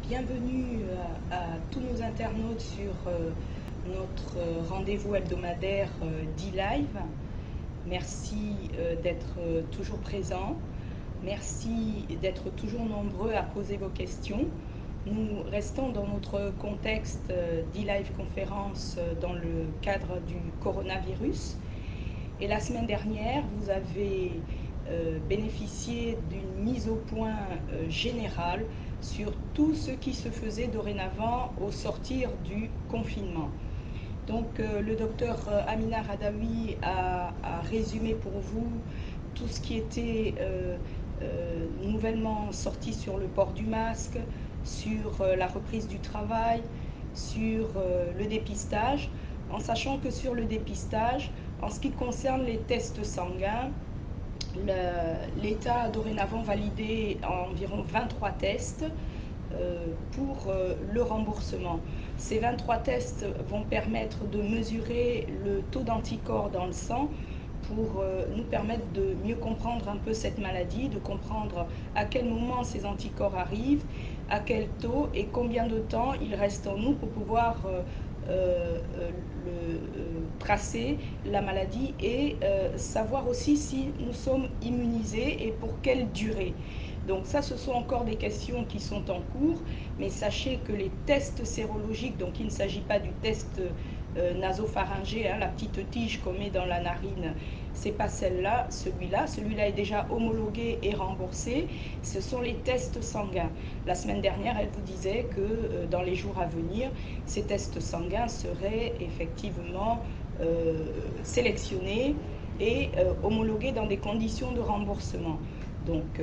Bienvenue à tous nos internautes sur notre rendez-vous hebdomadaire d'e-live. Merci d'être toujours présents. Merci d'être toujours nombreux à poser vos questions. Nous restons dans notre contexte d'e-live conférence dans le cadre du coronavirus. Et la semaine dernière, vous avez bénéficié d'une mise au point générale sur tout ce qui se faisait dorénavant au sortir du confinement. Donc le docteur Amina Radawi a résumé pour vous tout ce qui était nouvellement sorti sur le port du masque, sur la reprise du travail, sur le dépistage, en sachant que sur le dépistage, en ce qui concerne les tests sanguins, l'État a dorénavant validé environ 23 tests pour le remboursement. Ces 23 tests vont permettre de mesurer le taux d'anticorps dans le sang pour nous permettre de mieux comprendre un peu cette maladie, de comprendre à quel moment ces anticorps arrivent, à quel taux et combien de temps il reste en nous pour pouvoir tracer la maladie et savoir aussi si nous sommes immunisés et pour quelle durée. Donc ça, ce sont encore des questions qui sont en cours, mais sachez que les tests sérologiques, donc il ne s'agit pas du test nasopharyngé, la petite tige qu'on met dans la narine, c'est pas celle-là, celui-là est déjà homologué et remboursé. Ce sont les tests sanguins. La semaine dernière, elle vous disait que dans les jours à venir, ces tests sanguins seraient effectivement sélectionnés et homologués dans des conditions de remboursement. Donc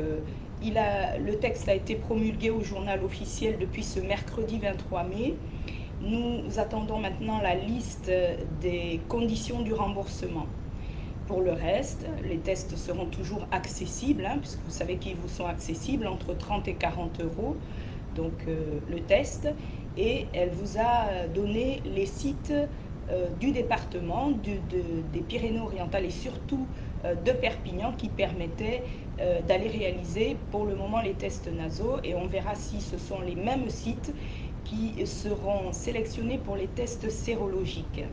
le texte a été promulgué au journal officiel depuis ce mercredi 23 mai. Nous attendons maintenant la liste des conditions du remboursement. Pour le reste, les tests seront toujours accessibles, puisque vous savez qu'ils vous sont accessibles entre 30 et 40 euros, donc le test. Et elle vous a donné les sites du département, des Pyrénées-Orientales et surtout de Perpignan qui permettaient d'aller réaliser pour le moment les tests nasaux. Et on verra si ce sont les mêmes sites qui seront sélectionnés pour les tests sérologiques.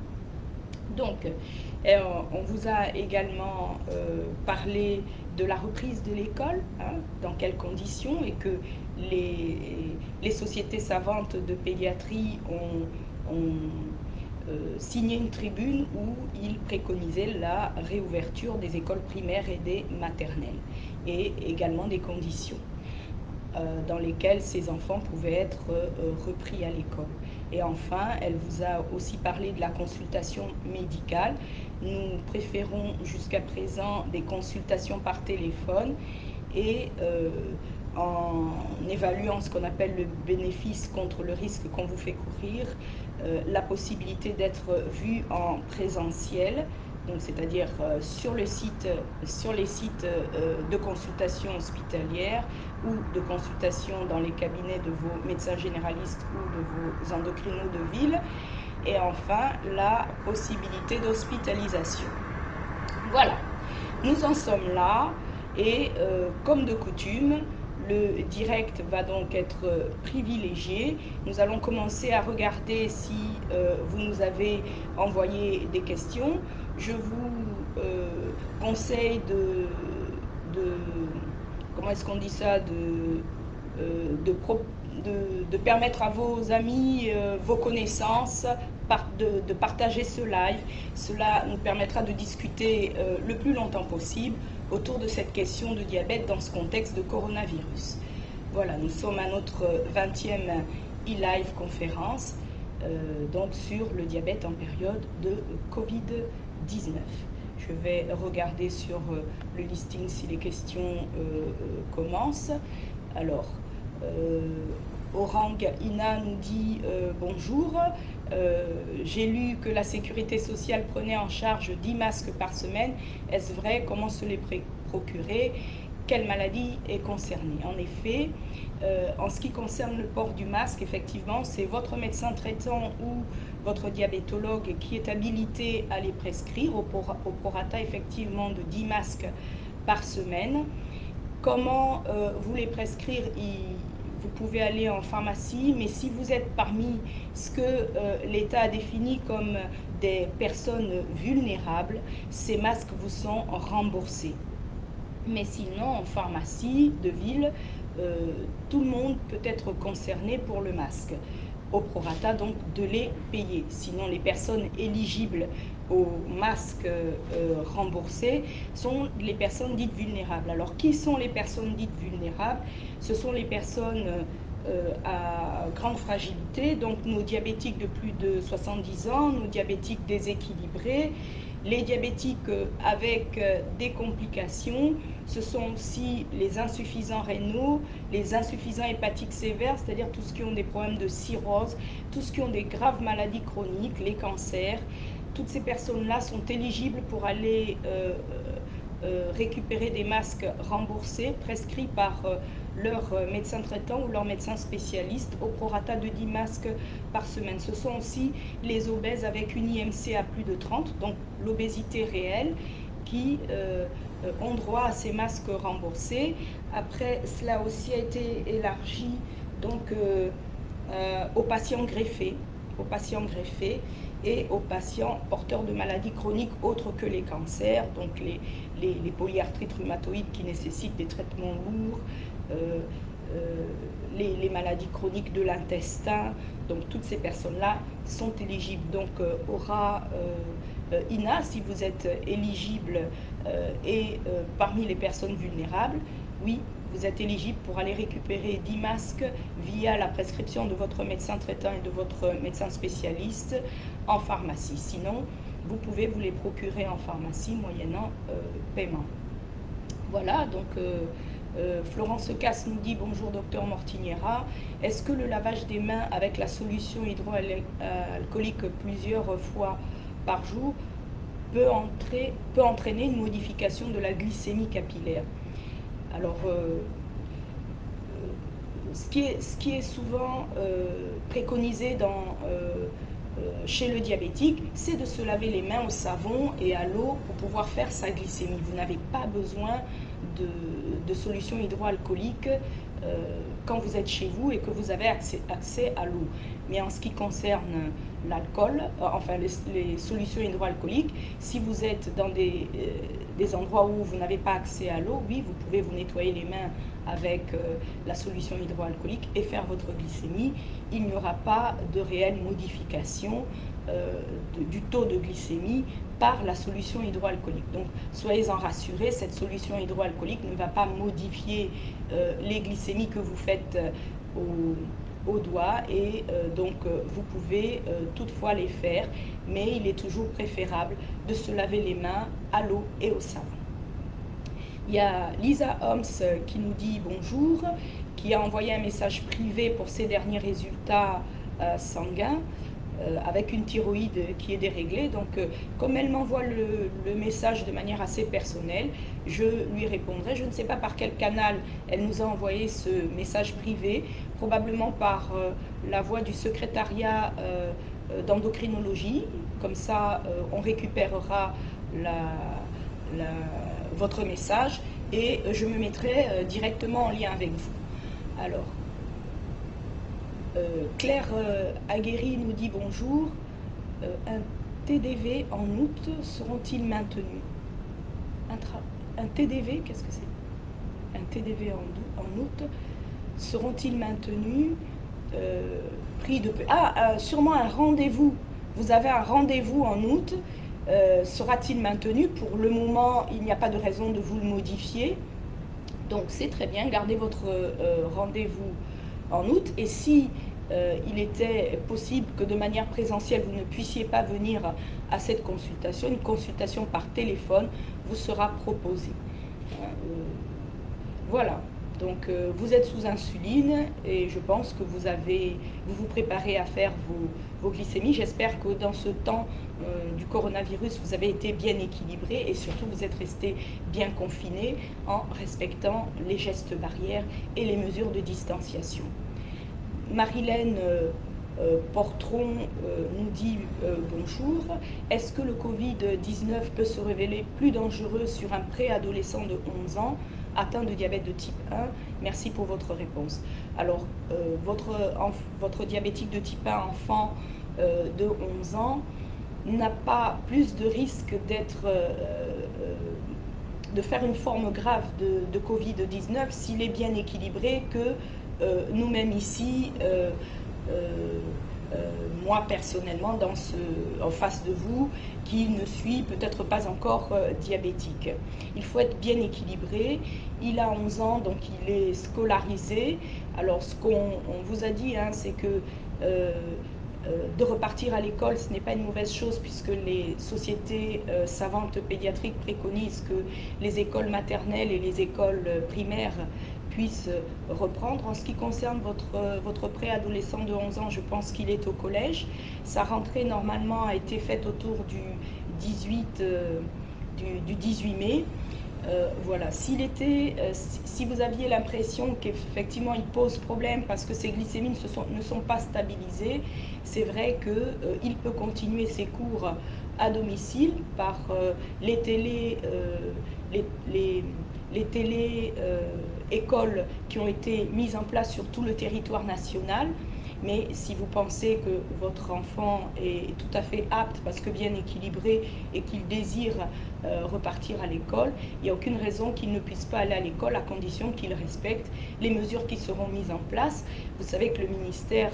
Donc, on vous a également parlé de la reprise de l'école, dans quelles conditions, et que les sociétés savantes de pédiatrie ont signé une tribune où ils préconisaient la réouverture des écoles primaires et des maternelles, et également des conditions dans lesquelles ces enfants pouvaient être repris à l'école. Et enfin, elle vous a aussi parlé de la consultation médicale. Nous préférons jusqu'à présent des consultations par téléphone et en évaluant ce qu'on appelle le bénéfice contre le risque qu'on vous fait courir, la possibilité d'être vu en présentiel, donc c'est-à-dire sur les sites de consultation hospitalière ou de consultation dans les cabinets de vos médecins généralistes ou de vos endocrinos de ville, et enfin la possibilité d'hospitalisation. Voilà, nous en sommes là, et comme de coutume, le direct va donc être privilégié. Nous allons commencer à regarder si vous nous avez envoyé des questions. Je vous conseille comment est-ce qu'on dit ça, de permettre à vos amis, vos connaissances, de partager ce live. Cela nous permettra de discuter le plus longtemps possible autour de cette question de diabète dans ce contexte de coronavirus. Voilà, nous sommes à notre 20e e-live conférence, donc sur le diabète en période de Covid-19. Je vais regarder sur le listing si les questions commencent. Alors, Orang Ina nous dit bonjour. J'ai lu que la sécurité sociale prenait en charge 10 masques par semaine. Est-ce vrai? Comment se les procurer? Quelle maladie est concernée? En effet, en ce qui concerne le port du masque, effectivement, c'est votre médecin traitant ou votre diabétologue qui est habilité à les prescrire au prorata effectivement de 10 masques par semaine. Comment vous les prescrire? vous pouvez aller en pharmacie, mais si vous êtes parmi ce que l'État a défini comme des personnes vulnérables, ces masques vous sont remboursés. Mais sinon, en pharmacie de ville, tout le monde peut être concerné pour le masque. Au prorata, donc, de les payer. Sinon, les personnes éligibles aux masques remboursés sont les personnes dites vulnérables. Alors, qui sont les personnes dites vulnérables? Ce sont les personnes à grande fragilité, donc nos diabétiques de plus de 70 ans, nos diabétiques déséquilibrés, les diabétiques avec des complications. Ce sont aussi les insuffisants rénaux, les insuffisants hépatiques sévères, c'est-à-dire tous ceux qui ont des problèmes de cirrhose, tous ceux qui ont des graves maladies chroniques, les cancers. Toutes ces personnes-là sont éligibles pour aller récupérer des masques remboursés, prescrits par leur médecin traitant ou leur médecin spécialiste au prorata de 10 masques par semaine. Ce sont aussi les obèses avec une IMC à plus de 30, donc l'obésité réelle, qui ont droit à ces masques remboursés. Après, cela aussi a été élargi donc, aux patients greffés, et aux patients porteurs de maladies chroniques autres que les cancers, donc les polyarthrites rhumatoïdes qui nécessitent des traitements lourds, les maladies chroniques de l'intestin. Donc toutes ces personnes-là sont éligibles. Donc aura INA, si vous êtes éligible et parmi les personnes vulnérables, oui, vous êtes éligible pour aller récupérer 10 masques via la prescription de votre médecin traitant et de votre médecin spécialiste en pharmacie. Sinon, vous pouvez vous les procurer en pharmacie moyennant paiement. Voilà, donc Florence Casse nous dit: bonjour docteur Mortiniera, est-ce que le lavage des mains avec la solution hydroalcoolique plusieurs fois par jour peut entraîner une modification de la glycémie capillaire? Alors, ce qui est souvent préconisé chez le diabétique, c'est de se laver les mains au savon et à l'eau pour pouvoir faire sa glycémie. Vous n'avez pas besoin de solution hydroalcoolique quand vous êtes chez vous et que vous avez accès à l'eau. Mais en ce qui concerne l'alcool, enfin les solutions hydroalcooliques, si vous êtes dans des endroits où vous n'avez pas accès à l'eau, oui, vous pouvez vous nettoyer les mains avec la solution hydroalcoolique et faire votre glycémie. Il n'y aura pas de réelle modification du taux de glycémie par la solution hydroalcoolique. Donc soyez-en rassurés, cette solution hydroalcoolique ne va pas modifier les glycémies que vous faites au doigt et donc vous pouvez toutefois les faire, mais il est toujours préférable de se laver les mains à l'eau et au savon. Il y a Lisa Holmes qui nous dit bonjour, qui a envoyé un message privé pour ses derniers résultats sanguins avec une thyroïde qui est déréglée. Donc comme elle m'envoie le message de manière assez personnelle, je lui répondrai. Je ne sais pas par quel canal elle nous a envoyé ce message privé, probablement par la voie du secrétariat d'endocrinologie. Comme ça, on récupérera votre message et je me mettrai directement en lien avec vous. Alors, Claire Aguerri nous dit bonjour. Un TDV en août seront-ils maintenus? Un TDV, qu'est-ce que c'est? Un TDV en août seront-ils maintenus? Sûrement un rendez-vous. Vous avez un rendez-vous en août. Sera-t-il maintenu? Pour le moment, il n'y a pas de raison de vous le modifier. Donc c'est très bien, gardez votre rendez-vous en août. Et si il était possible que de manière présentielle, vous ne puissiez pas venir à cette consultation, une consultation par téléphone vous sera proposée. Voilà. Donc vous êtes sous insuline et je pense que vous vous préparez à faire vos glycémies. J'espère que dans ce temps du coronavirus, vous avez été bien équilibré et surtout vous êtes resté bien confiné en respectant les gestes barrières et les mesures de distanciation. Marilène Portron nous dit bonjour. Est-ce que le Covid-19 peut se révéler plus dangereux sur un préadolescent de 11 ans atteint de diabète de type 1. Merci pour votre réponse. Alors, votre diabétique de type 1 enfant de 11 ans n'a pas plus de risque de faire une forme grave de Covid-19 s'il est bien équilibré que nous-mêmes ici, moi personnellement, en face de vous, qui ne suis peut-être pas encore diabétique. Il faut être bien équilibré. Il a 11 ans, donc il est scolarisé. Alors, ce qu'on vous a dit, hein, c'est que de repartir à l'école, ce n'est pas une mauvaise chose puisque les sociétés savantes pédiatriques préconisent que les écoles maternelles et les écoles primaires puissent reprendre. En ce qui concerne votre préadolescent de 11 ans, je pense qu'il est au collège. Sa rentrée normalement a été faite autour du 18 mai. Voilà, si vous aviez l'impression qu'effectivement il pose problème parce que ses glycémies ne sont pas stabilisées, c'est vrai qu'il peut continuer ses cours à domicile par les télé-écoles qui ont été mises en place sur tout le territoire national. Mais si vous pensez que votre enfant est tout à fait apte parce que bien équilibré et qu'il désire repartir à l'école, il n'y a aucune raison qu'il ne puisse pas aller à l'école à condition qu'il respecte les mesures qui seront mises en place. Vous savez que le ministère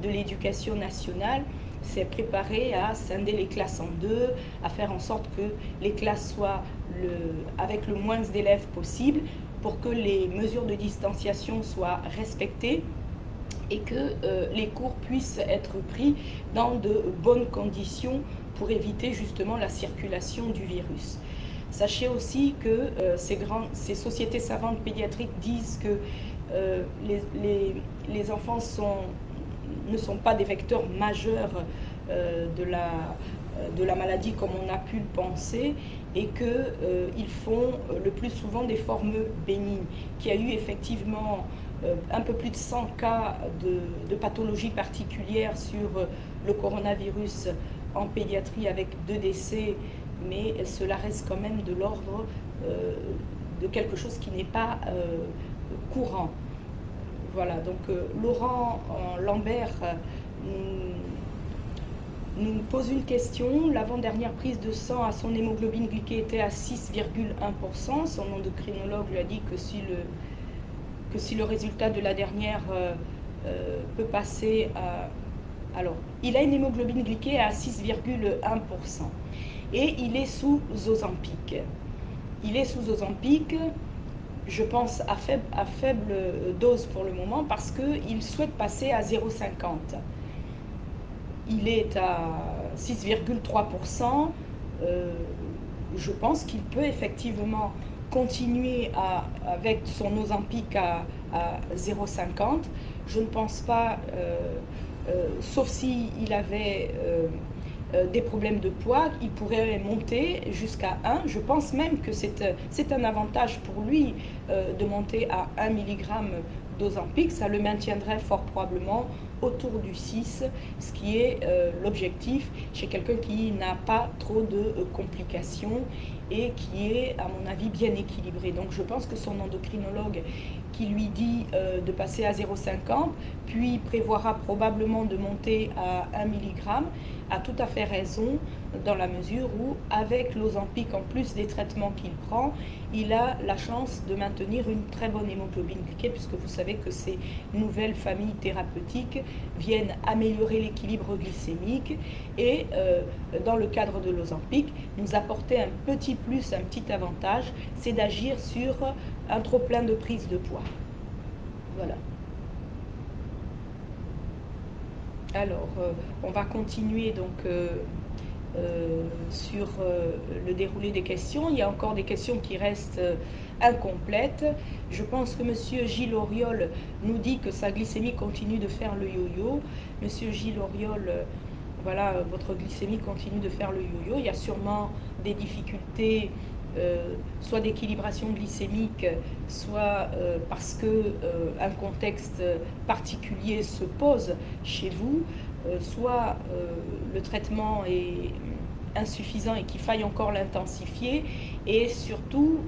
de l'Éducation nationale s'est préparé à scinder les classes en deux, à faire en sorte que les classes soient avec le moins d'élèves possible pour que les mesures de distanciation soient respectées et que les cours puissent être pris dans de bonnes conditions pour éviter justement la circulation du virus. Sachez aussi que ces sociétés savantes pédiatriques disent que les enfants ne sont pas des vecteurs majeurs de la maladie comme on a pu le penser et qu'ils font le plus souvent des formes bénignes, qu'il y a eu effectivement un peu plus de 100 cas de pathologies particulières sur le coronavirus en pédiatrie avec 2 décès, mais cela reste quand même de l'ordre de quelque chose qui n'est pas courant. Voilà, donc Laurent Lambert nous pose une question. L'avant-dernière prise de sang à son hémoglobine glyquée était à 6,1%. Son endocrinologue lui a dit que si le résultat de la dernière peut passer à... Alors, il a une hémoglobine glyquée à 6,1% et il est sous Ozempic. Il est sous Ozempic, je pense à faible dose pour le moment parce qu'il souhaite passer à 0,50. Il est à 6,3%. Je pense qu'il peut effectivement continuer avec son Ozempic à 0,50. Je ne pense pas, sauf s'il avait des problèmes de poids, il pourrait monter jusqu'à 1. Je pense même que c'est un avantage pour lui de monter à 1 mg d'Ozempic. Ça le maintiendrait fort probablement autour du 6, ce qui est l'objectif chez quelqu'un qui n'a pas trop de complications et qui est, à mon avis, bien équilibré. Donc je pense que son endocrinologue qui lui dit de passer à 0,50, puis prévoira probablement de monter à 1 mg, a tout à fait raison dans la mesure où, avec l'Ozempic, en plus des traitements qu'il prend, il a la chance de maintenir une très bonne hémoglobine glyquée, puisque vous savez que ces nouvelles familles thérapeutiques viennent améliorer l'équilibre glycémique et, dans le cadre de l'Ozempic, nous apporter un petit plus, un petit avantage, c'est d'agir sur un trop-plein de prise de poids. Voilà. Alors, on va continuer donc sur le déroulé des questions. Il y a encore des questions qui restent incomplètes. Je pense que M. Gilles Auriol nous dit que sa glycémie continue de faire le yo-yo. M. Gilles Auriol, voilà, votre glycémie continue de faire le yo-yo. Il y a sûrement des difficultés, soit d'équilibration glycémique, soit parce qu'un contexte particulier se pose chez vous, soit le traitement est insuffisant et qu'il faille encore l'intensifier. et surtout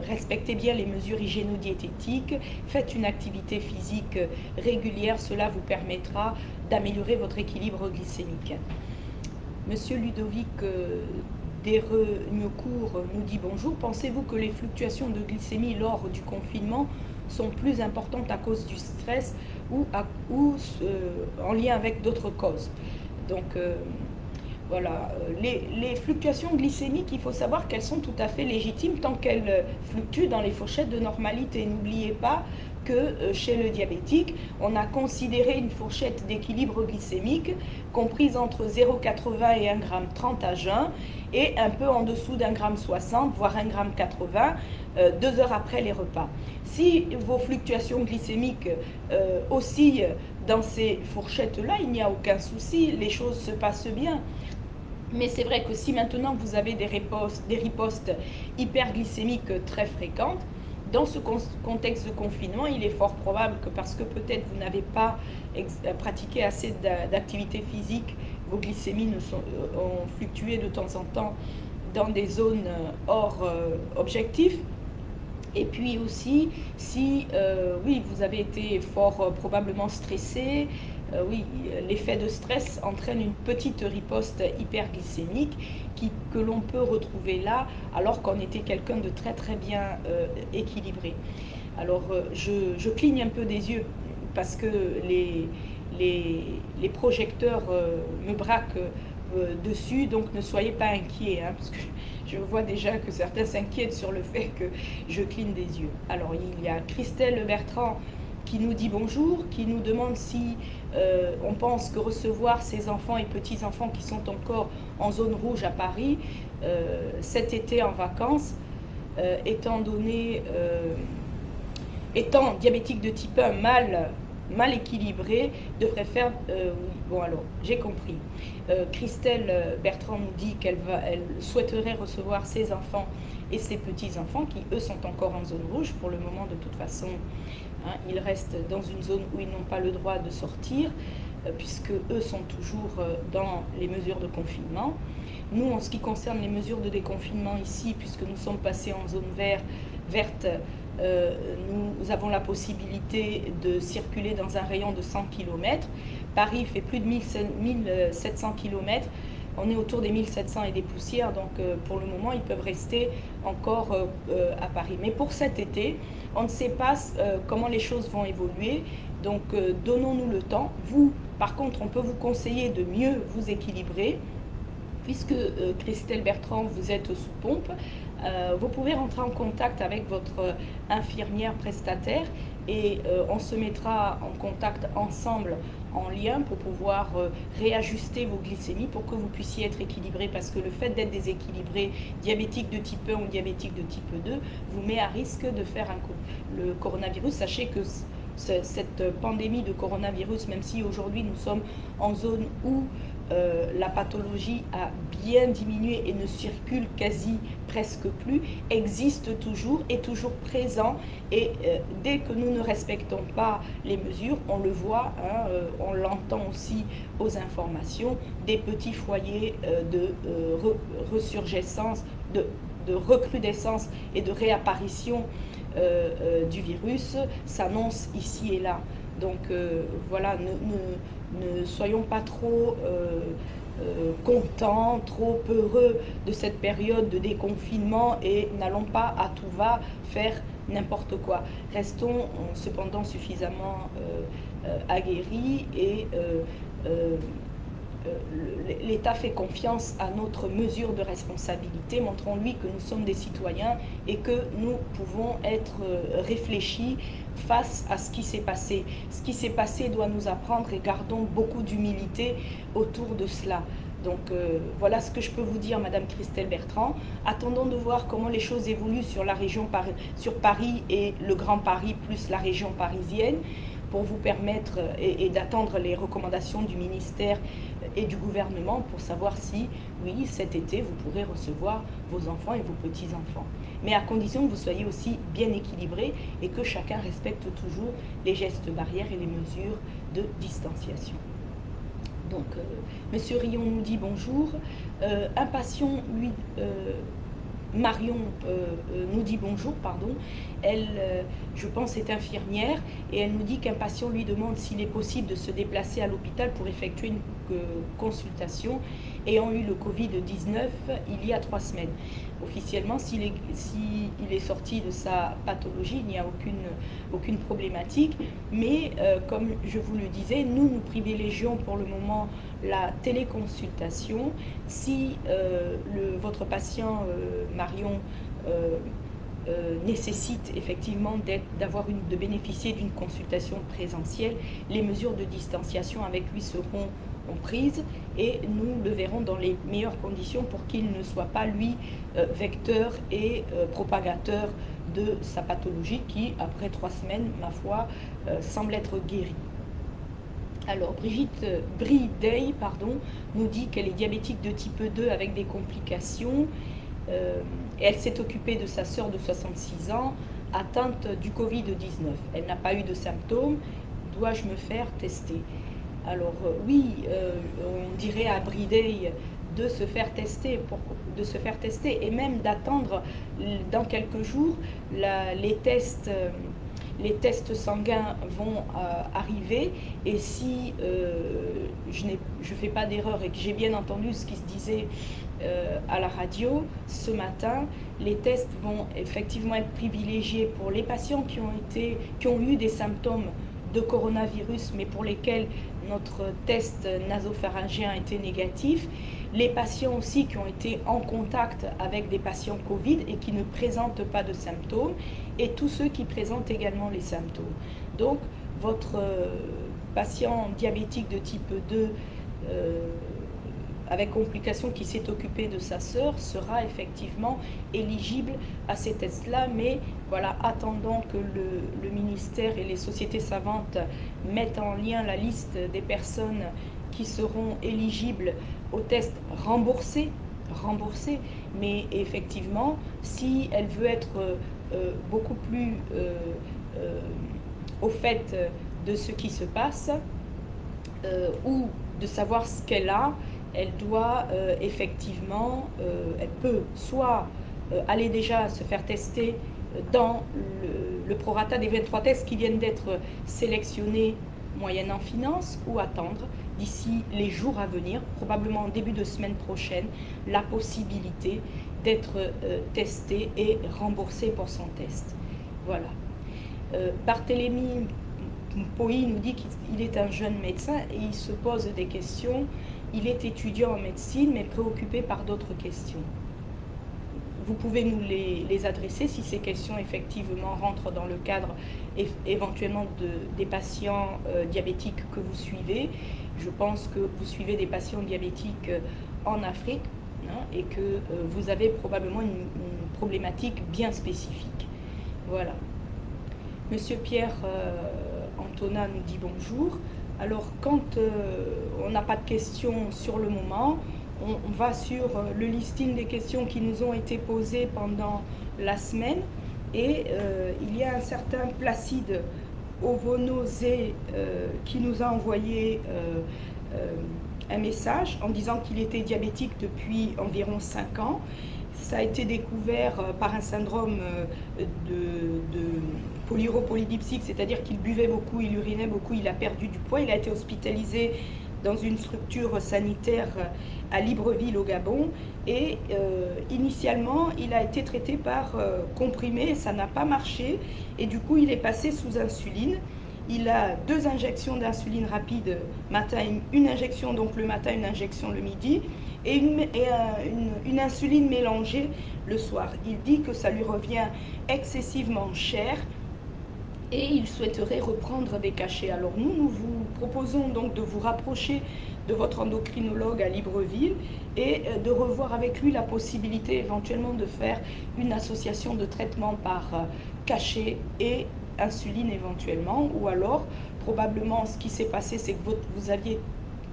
respectez bien les mesures hygiéno-diététiques, faites une activité physique régulière, cela vous permettra d'améliorer votre équilibre glycémique. Monsieur Ludovic Desreneucourt nous dit bonjour. Pensez-vous que les fluctuations de glycémie lors du confinement sont plus importantes à cause du stress ou en lien avec d'autres causes? Donc voilà, les fluctuations glycémiques, il faut savoir qu'elles sont tout à fait légitimes tant qu'elles fluctuent dans les fourchettes de normalité. N'oubliez pas que chez le diabétique, on a considéré une fourchette d'équilibre glycémique comprise entre 0,80 et 1,30 g à jeun et un peu en dessous d'1,60 g, voire 1,80 g, 2 heures après les repas. Si vos fluctuations glycémiques oscillent dans ces fourchettes-là, il n'y a aucun souci, les choses se passent bien. Mais c'est vrai que si maintenant vous avez des ripostes hyperglycémiques très fréquentes, dans ce contexte de confinement, il est fort probable que parce que peut-être vous n'avez pas pratiqué assez d'activité physique, vos glycémies ont fluctué de temps en temps dans des zones hors objectif. Et puis aussi, si oui, vous avez été fort probablement stressé, oui, l'effet de stress entraîne une petite riposte hyperglycémique que l'on peut retrouver là, alors qu'on était quelqu'un de très très bien équilibré. Alors, je cligne un peu des yeux parce que les projecteurs me braquent dessus, donc ne soyez pas inquiets, hein, parce que je vois déjà que certains s'inquiètent sur le fait que je cligne des yeux. Alors, il y a Christelle Bertrand qui nous dit bonjour, qui nous demande si on pense que recevoir ces enfants et petits-enfants qui sont encore en zone rouge à Paris cet été en vacances, étant diabétique de type 1 mal équilibré, devrait faire... oui, bon alors, j'ai compris. Christelle Bertrand nous dit qu'elle souhaiterait recevoir ses enfants et ses petits-enfants qui, eux, sont encore en zone rouge. Pour le moment, de toute façon, hein, ils restent dans une zone où ils n'ont pas le droit de sortir, puisque eux sont toujours dans les mesures de confinement. Nous, en ce qui concerne les mesures de déconfinement ici, puisque nous sommes passés en zone verte, nous avons la possibilité de circuler dans un rayon de 100 km. Paris fait plus de 1700 km. On est autour des 1700 et des poussières, donc pour le moment, ils peuvent rester encore à Paris. Mais pour cet été, on ne sait pas comment les choses vont évoluer, donc donnons-nous le temps. Vous, par contre, on peut vous conseiller de mieux vous équilibrer. Puisque Christelle Bertrand, vous êtes sous pompe, vous pouvez rentrer en contact avec votre infirmière prestataire et on se mettra en contact ensemble en lien pour pouvoir réajuster vos glycémies pour que vous puissiez être équilibré, parce que le fait d'être déséquilibré, diabétique de type 1 ou diabétique de type 2, vous met à risque de faire le coronavirus. Sachez que cette pandémie de coronavirus, même si aujourd'hui nous sommes en zone où la pathologie a bien diminué et ne circule quasi presque plus, existe toujours, est toujours présent, et dès que nous ne respectons pas les mesures, on le voit, hein, on l'entend aussi aux informations, des petits foyers de resurgescence, de recrudescence et de réapparition du virus s'annonce ici et là. Donc voilà, ne soyons pas trop contents, trop heureux de cette période de déconfinement et n'allons pas à tout va faire n'importe quoi. Restons cependant suffisamment aguerris et l'État fait confiance à notre mesure de responsabilité. Montrons-lui que nous sommes des citoyens et que nous pouvons être réfléchis face à ce qui s'est passé. Ce qui s'est passé doit nous apprendre et gardons beaucoup d'humilité autour de cela. Donc voilà ce que je peux vous dire, Madame Christelle Bertrand. Attendons de voir comment les choses évoluent sur la région sur Paris et le Grand Paris plus la région parisienne, pour vous permettre et d'attendre les recommandations du ministère et du gouvernement pour savoir si, oui, cet été, vous pourrez recevoir vos enfants et vos petits-enfants. Mais à condition que vous soyez aussi bien équilibrés et que chacun respecte toujours les gestes barrières et les mesures de distanciation. Donc, Monsieur Rion nous dit bonjour. Un patient, lui, Marion nous dit bonjour, pardon. Elle, je pense, est infirmière et elle nous dit qu'un patient lui demande s'il est possible de se déplacer à l'hôpital pour effectuer une consultation ayant eu le Covid-19 il y a 3 semaines. Officiellement, s'il est sorti de sa pathologie, il n'y a aucune problématique. Mais comme je vous le disais, nous privilégions pour le moment la téléconsultation. Si votre patient, Marion, nécessite effectivement de bénéficier d'une consultation présentielle, les mesures de distanciation avec lui seront prises et nous le verrons dans les meilleures conditions pour qu'il ne soit pas, lui, vecteur et propagateur de sa pathologie qui, après 3 semaines, ma foi, semble être guérie. Alors, Bridey, nous dit qu'elle est diabétique de type 2 avec des complications. Elle s'est occupée de sa sœur de 66 ans, atteinte du Covid-19. Elle n'a pas eu de symptômes. Dois-je me faire tester? Alors oui, on dirait à Bridey de se faire tester, et même d'attendre dans quelques jours les tests sanguins vont arriver, et si je ne fais pas d'erreur et que j'ai bien entendu ce qui se disait à la radio ce matin, les tests vont effectivement être privilégiés pour les patients qui ont eu des symptômes de coronavirus, mais pour lesquels notre test nasopharyngien a été négatif, les patients aussi qui ont été en contact avec des patients Covid et qui ne présentent pas de symptômes, et tous ceux qui présentent également les symptômes. Donc, votre patient diabétique de type 2 avec complications qui s'est occupé de sa sœur sera effectivement éligible à ces tests-là, mais voilà, attendons que le ministère et les sociétés savantes mettent en lien la liste des personnes qui seront éligibles aux tests remboursés, mais effectivement, si elle veut être beaucoup plus au fait de ce qui se passe ou de savoir ce qu'elle a, elle doit effectivement, elle peut soit aller déjà se faire tester dans le prorata des 23 tests qui viennent d'être sélectionnés moyennant finance, ou attendre d'ici les jours à venir, probablement en début de semaine prochaine, la possibilité d'être testé et remboursé pour son test. Voilà. Barthélemy Poi nous dit qu'il est un jeune médecin et il se pose des questions. Il est étudiant en médecine mais préoccupé par d'autres questions. Vous pouvez nous les adresser si ces questions effectivement rentrent dans le cadre éventuellement des patients diabétiques que vous suivez. Je pense que vous suivez des patients diabétiques en Afrique, hein, et que vous avez probablement une problématique bien spécifique. Voilà. Monsieur Pierre Antonin nous dit bonjour. Alors, quand on n'a pas de questions sur le moment, on va sur le listing des questions qui nous ont été posées pendant la semaine, et il y a un certain Placide Ovonozé qui nous a envoyé un message en disant qu'il était diabétique depuis environ 5 ans. Ça a été découvert par un syndrome de polyuropolydipsique, c'est-à-dire qu'il buvait beaucoup, il urinait beaucoup, il a perdu du poids. Il a été hospitalisé dans une structure sanitaire à Libreville au Gabon, et initialement il a été traité par comprimé et ça n'a pas marché, et du coup il est passé sous insuline. Il a 2 injections d'insuline rapide matin, une injection donc le matin, une injection le midi, et une insuline mélangée le soir. Il dit que ça lui revient excessivement cher et il souhaiterait reprendre des cachets. Alors nous vous proposons donc de vous rapprocher de votre endocrinologue à Libreville et de revoir avec lui la possibilité éventuellement de faire une association de traitement par cachet et insuline éventuellement, ou alors probablement ce qui s'est passé, c'est que vous aviez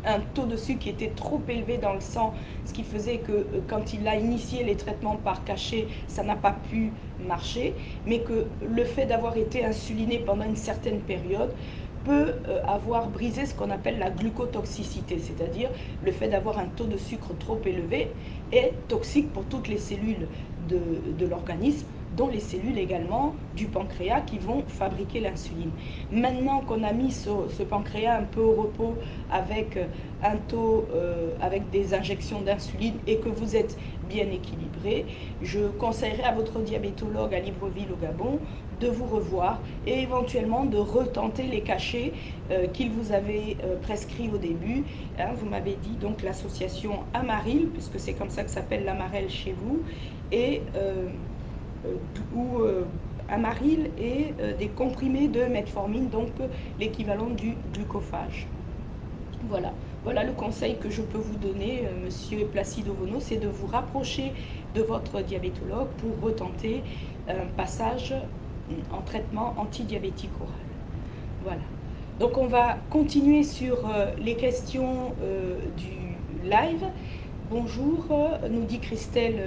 un taux de sucre qui était trop élevé dans le sang, ce qui faisait que quand il a initié les traitements par cachet, ça n'a pas pu marcher, mais que le fait d'avoir été insuliné pendant une certaine période peut avoir brisé ce qu'on appelle la glucotoxicité, c'est-à-dire le fait d'avoir un taux de sucre trop élevé est toxique pour toutes les cellules de l'organisme, dont les cellules également du pancréas qui vont fabriquer l'insuline. Maintenant qu'on a mis ce pancréas un peu au repos avec un taux, avec des injections d'insuline et que vous êtes bien équilibré, je conseillerais à votre diabétologue à Libreville au Gabon de vous revoir et éventuellement de retenter les cachets qu'il vous avait prescrits au début. Hein, vous m'avez dit donc l'association Amaril, puisque c'est comme ça que s'appelle l'Amarel chez vous, et Amaril et des comprimés de metformine, donc l'équivalent du glucophage. Voilà. Voilà le conseil que je peux vous donner, Monsieur Placido Vono, c'est de vous rapprocher de votre diabétologue pour retenter un passage en traitement antidiabétique oral. Voilà. Donc on va continuer sur les questions du live. Bonjour, nous dit Christelle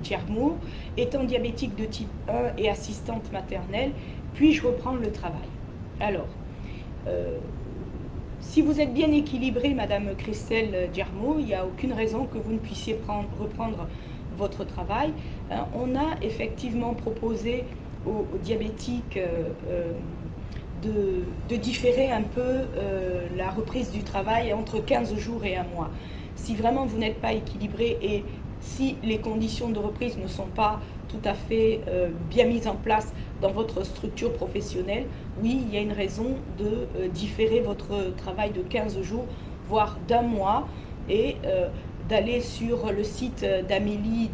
Diermo. Étant diabétique de type 1 et assistante maternelle, puis-je reprendre le travail? Alors, si vous êtes bien équilibrée, Madame Christelle Diermo, il n'y a aucune raison que vous ne puissiez reprendre votre travail. On a effectivement proposé aux diabétiques de différer un peu la reprise du travail entre 15 jours et un mois. Si vraiment vous n'êtes pas équilibré et si les conditions de reprise ne sont pas tout à fait bien mises en place dans votre structure professionnelle, oui, il y a une raison de différer votre travail de 15 jours, voire d'un mois, et d'aller sur le site d'Amélie,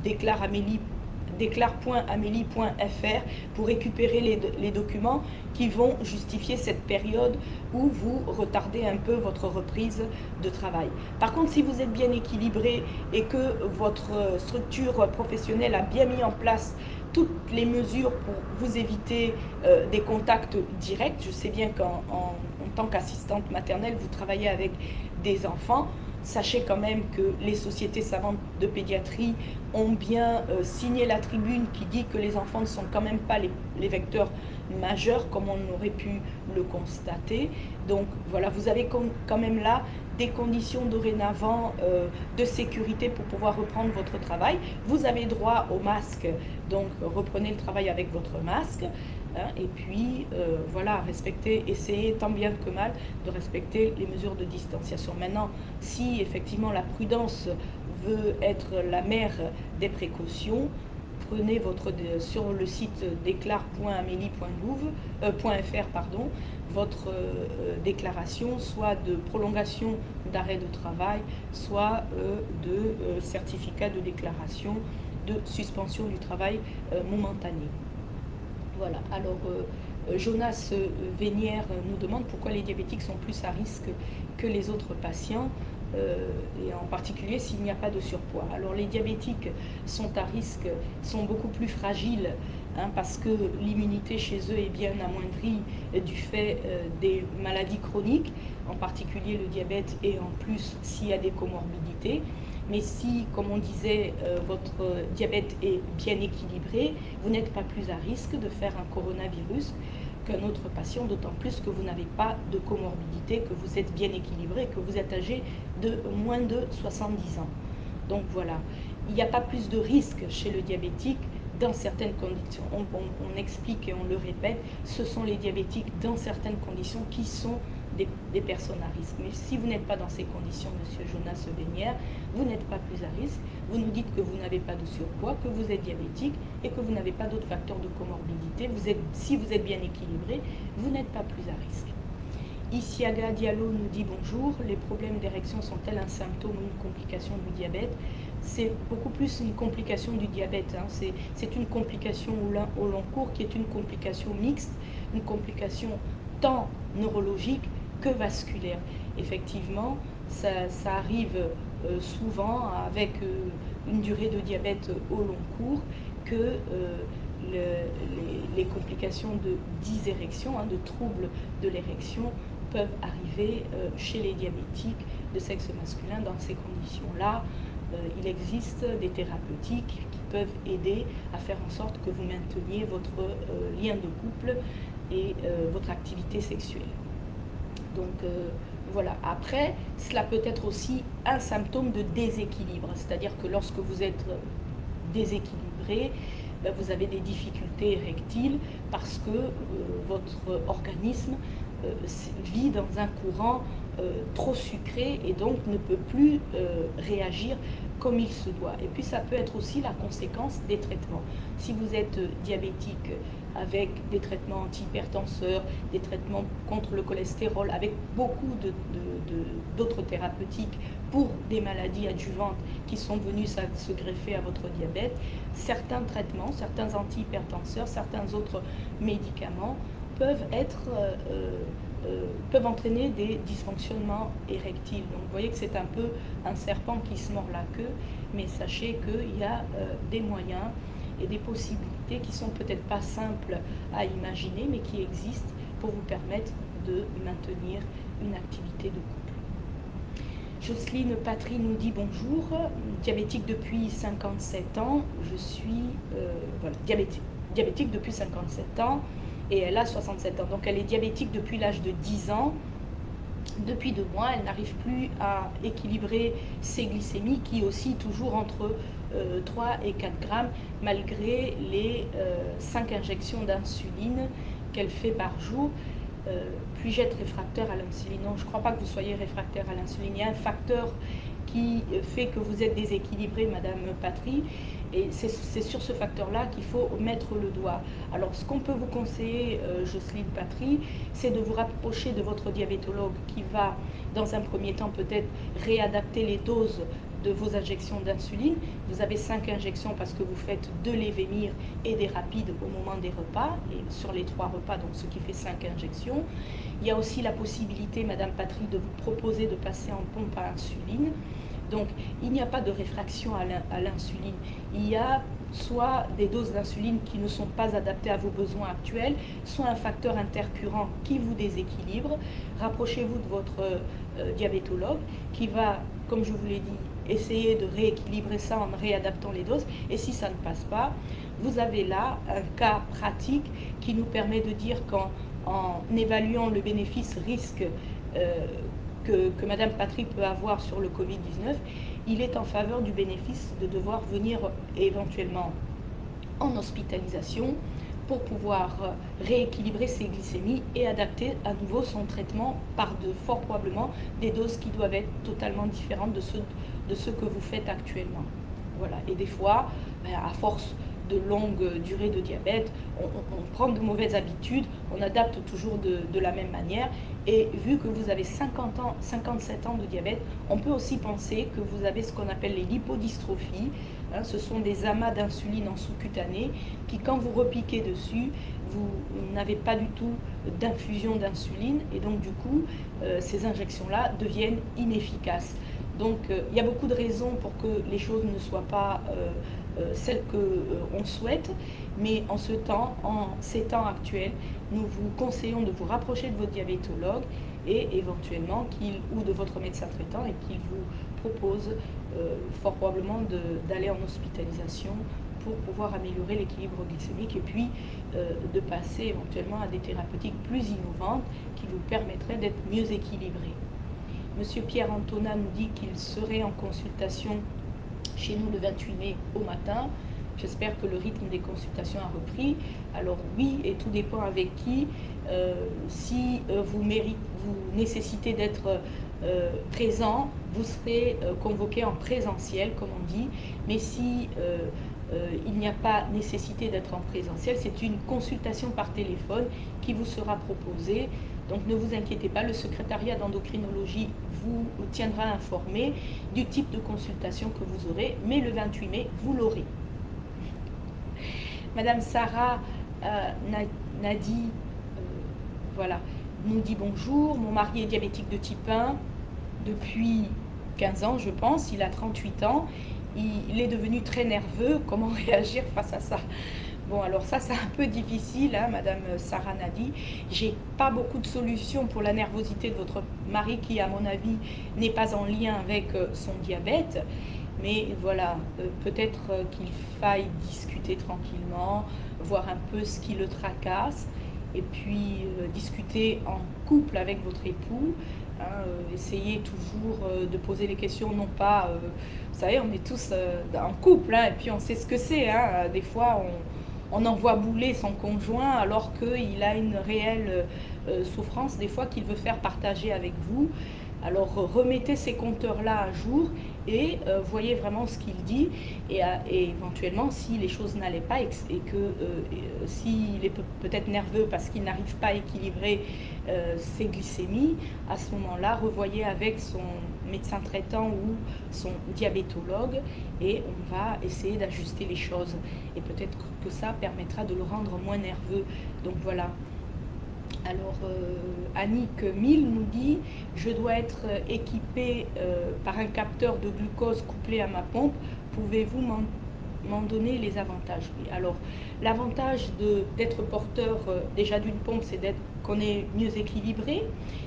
déclare.amélie.fr pour récupérer les documents qui vont justifier cette période où vous retardez un peu votre reprise de travail. Par contre, si vous êtes bien équilibré et que votre structure professionnelle a bien mis en place toutes les mesures pour vous éviter des contacts directs, je sais bien qu'en tant qu'assistante maternelle, vous travaillez avec des enfants. Sachez quand même que les sociétés savantes de pédiatrie ont bien signé la tribune qui dit que les enfants ne sont quand même pas les vecteurs majeurs comme on aurait pu le constater. Donc voilà, vous avez quand même là des conditions dorénavant de sécurité pour pouvoir reprendre votre travail. Vous avez droit au masque, donc reprenez le travail avec votre masque. Hein, et puis voilà, respecter, essayez tant bien que mal de respecter les mesures de distanciation. Maintenant, si effectivement la prudence veut être la mère des précautions, prenez sur le site déclare.amélie.fr votre déclaration, soit de prolongation d'arrêt de travail, soit de certificat de déclaration de suspension du travail momentané. Voilà, alors Jonas Vénière nous demande pourquoi les diabétiques sont plus à risque que les autres patients, et en particulier s'il n'y a pas de surpoids. Alors les diabétiques sont à risque, sont beaucoup plus fragiles, hein, parce que l'immunité chez eux est bien amoindrie du fait des maladies chroniques, en particulier le diabète et en plus s'il y a des comorbidités. Mais si, comme on disait, votre diabète est bien équilibré, vous n'êtes pas plus à risque de faire un coronavirus qu'un autre patient, d'autant plus que vous n'avez pas de comorbidité, que vous êtes bien équilibré, que vous êtes âgé de moins de 70 ans. Donc voilà, il n'y a pas plus de risque chez le diabétique dans certaines conditions. On explique et on le répète, ce sont les diabétiques dans certaines conditions qui sont des personnes à risque. Mais si vous n'êtes pas dans ces conditions, Monsieur Jonas Vénière, vous n'êtes pas plus à risque. Vous nous dites que vous n'avez pas de surpoids, que vous êtes diabétique et que vous n'avez pas d'autres facteurs de comorbidité. Si vous êtes bien équilibré, vous n'êtes pas plus à risque. Isiaga Diallo nous dit bonjour. Les problèmes d'érection sont-elles un symptôme ou une complication du diabète? C'est beaucoup plus une complication du diabète. Hein. C'est une complication au long cours qui est une complication mixte, une complication tant neurologique que vasculaire. Effectivement, ça arrive souvent avec une durée de diabète au long cours que les complications de dysérection, hein, de troubles de l'érection, peuvent arriver chez les diabétiques de sexe masculin. Dans ces conditions-là, il existe des thérapeutiques qui peuvent aider à faire en sorte que vous mainteniez votre lien de couple et votre activité sexuelle. Donc voilà. Après, cela peut être aussi un symptôme de déséquilibre, c'est-à-dire que lorsque vous êtes déséquilibré, ben, vous avez des difficultés érectiles parce que votre organisme vit dans un courant trop sucré et donc ne peut plus réagir comme il se doit. Et puis ça peut être aussi la conséquence des traitements. Si vous êtes diabétique avec des traitements antihypertenseurs, des traitements contre le cholestérol, avec beaucoup d'autres thérapeutiques pour des maladies adjuvantes qui sont venues se greffer à votre diabète, certains traitements, certains antihypertenseurs, certains autres médicaments peuvent entraîner des dysfonctionnements érectiles. Donc vous voyez que c'est un peu un serpent qui se mord la queue, mais sachez qu'il y a des moyens et des possibilités qui sont peut-être pas simples à imaginer, mais qui existent pour vous permettre de maintenir une activité de couple. Jocelyne Patry nous dit bonjour, diabétique depuis 57 ans, je suis voilà, diabétique depuis 57 ans et elle a 67 ans. Donc elle est diabétique depuis l'âge de 10 ans. Depuis 2 mois, elle n'arrive plus à équilibrer ses glycémies qui oscillent toujours entre 3 et 4 grammes malgré les 5 injections d'insuline qu'elle fait par jour. Puis-je être réfractaire à l'insuline? Non, je ne crois pas que vous soyez réfractaire à l'insuline. Il y a un facteur qui fait que vous êtes déséquilibré, Madame Patry, et c'est sur ce facteur-là qu'il faut mettre le doigt. Alors, ce qu'on peut vous conseiller, Jocelyne Patry, c'est de vous rapprocher de votre diabétologue qui va, dans un premier temps, peut-être réadapter les doses de vos injections d'insuline. Vous avez 5 injections parce que vous faites 2 Lévémir et des rapides au moment des repas, et sur les 3 repas, donc ce qui fait 5 injections. Il y a aussi la possibilité, Madame Patry, de vous proposer de passer en pompe à insuline. Donc, il n'y a pas de réfraction à l'insuline. Il y a soit des doses d'insuline qui ne sont pas adaptées à vos besoins actuels, soit un facteur intercurrent qui vous déséquilibre. Rapprochez-vous de votre diabétologue qui va, comme je vous l'ai dit, essayer de rééquilibrer ça en réadaptant les doses. Et si ça ne passe pas, vous avez là un cas pratique qui nous permet de dire qu'en évaluant le bénéfice-risque que Madame Patry peut avoir sur le Covid-19, il est en faveur du bénéfice de devoir venir éventuellement en hospitalisation pour pouvoir rééquilibrer ses glycémies et adapter à nouveau son traitement par fort probablement des doses qui doivent être totalement différentes de ce que vous faites actuellement. Voilà. Et des fois, à force de longue durée de diabète, on prend de mauvaises habitudes, on adapte toujours de la même manière. Et vu que vous avez 57 ans de diabète, on peut aussi penser que vous avez ce qu'on appelle les lipodystrophies. Hein, ce sont des amas d'insuline en sous-cutané qui, quand vous repiquez dessus, vous n'avez pas du tout d'infusion d'insuline et donc du coup, ces injections-là deviennent inefficaces. Donc, il y a beaucoup de raisons pour que les choses ne soient pas celles qu'on souhaite, mais en ces temps actuels, nous vous conseillons de vous rapprocher de votre diabétologue et éventuellement ou de votre médecin traitant et qu'il vous propose fort probablement d'aller en hospitalisation pour pouvoir améliorer l'équilibre glycémique et puis de passer éventuellement à des thérapeutiques plus innovantes qui vous permettraient d'être mieux équilibré. Monsieur Pierre Antonin nous dit qu'il serait en consultation chez nous le 28 mai au matin. J'espère que le rythme des consultations a repris. Alors oui, et tout dépend avec qui. Si vous nécessitez d'être présent, vous serez convoqué en présentiel, comme on dit. Mais si il n'y a pas nécessité d'être en présentiel, c'est une consultation par téléphone qui vous sera proposée. Donc ne vous inquiétez pas, le secrétariat d'endocrinologie vous tiendra informé du type de consultation que vous aurez, mais le 28 mai, vous l'aurez. Madame Sarah Nadi, voilà, nous dit bonjour, mon mari est diabétique de type 1 depuis 15 ans, je pense, il a 38 ans, il est devenu très nerveux, comment réagir face à ça? Bon, alors ça, c'est un peu difficile, hein, Madame Sarah Nadi. J'ai pas beaucoup de solutions pour la nervosité de votre mari qui, à mon avis, n'est pas en lien avec son diabète. Mais voilà, peut-être qu'il faille discuter tranquillement, voir un peu ce qui le tracasse, et puis discuter en couple avec votre époux, Hein, essayez toujours de poser les questions, non pas, vous savez, on est tous en couple, hein, et puis on sait ce que c'est. Hein, des fois, on envoie bouler son conjoint alors qu'il a une réelle souffrance, des fois qu'il veut faire partager avec vous. Alors remettez ces compteurs-là à jour et voyez vraiment ce qu'il dit et éventuellement si les choses n'allaient pas et que s'il est peut-être nerveux parce qu'il n'arrive pas à équilibrer ses glycémies, à ce moment-là, revoyez avec son médecin traitant ou son diabétologue et on va essayer d'ajuster les choses. Et peut-être que ça permettra de le rendre moins nerveux. Donc voilà. Alors, Annick 1000 nous dit je dois être équipée par un capteur de glucose couplé à ma pompe. Pouvez-vous m'en donner les avantages? Oui, alors l'avantage d'être porteur déjà d'une pompe, c'est qu'on est mieux équilibré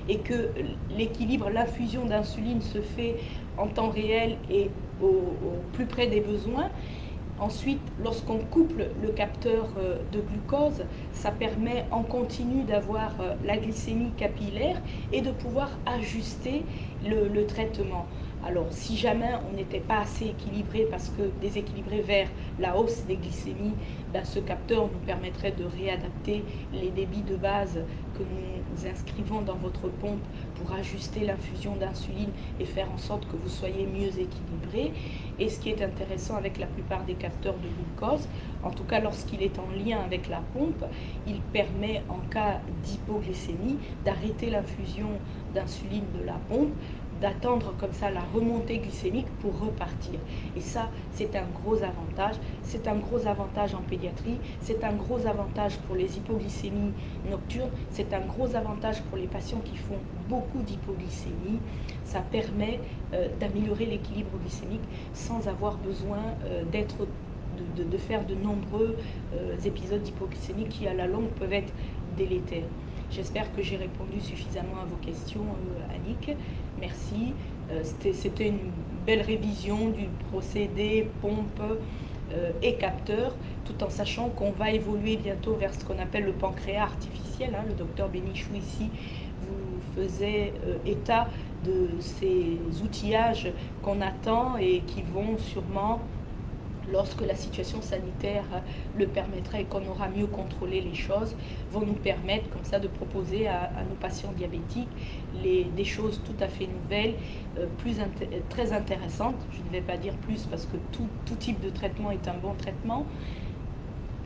et que l'équilibre, l'infusion d'insuline se fait en temps réel et au plus près des besoins. Ensuite, lorsqu'on couple le capteur de glucose, ça permet en continu d'avoir la glycémie capillaire et de pouvoir ajuster le traitement. Alors, si jamais on n'était pas assez équilibré, parce que déséquilibré vers la hausse des glycémies, ben, ce capteur nous permettrait de réadapter les débits de base que nous inscrivons dans votre pompe pour ajuster l'infusion d'insuline et faire en sorte que vous soyez mieux équilibré. Et ce qui est intéressant avec la plupart des capteurs de glucose, en tout cas lorsqu'il est en lien avec la pompe, il permet en cas d'hypoglycémie d'arrêter l'infusion d'insuline de la pompe, d'attendre comme ça la remontée glycémique pour repartir. Et ça, c'est un gros avantage. C'est un gros avantage en pédiatrie, c'est un gros avantage pour les hypoglycémies nocturnes, c'est un gros avantage pour les patients qui font beaucoup d'hypoglycémie. Ça permet d'améliorer l'équilibre glycémique sans avoir besoin de faire de nombreux épisodes d'hypoglycémie qui à la longue peuvent être délétères. J'espère que j'ai répondu suffisamment à vos questions, Annick. Merci. C'était une belle révision du procédé pompe et capteur, tout en sachant qu'on va évoluer bientôt vers ce qu'on appelle le pancréas artificiel. Hein. Le docteur Bénichou ici vous faisait état de ces outillages qu'on attend et qui vont sûrement, lorsque la situation sanitaire le permettra et qu'on aura mieux contrôlé les choses, vont nous permettre comme ça de proposer à nos patients diabétiques des choses tout à fait nouvelles, très intéressantes. Je ne vais pas dire plus parce que tout type de traitement est un bon traitement,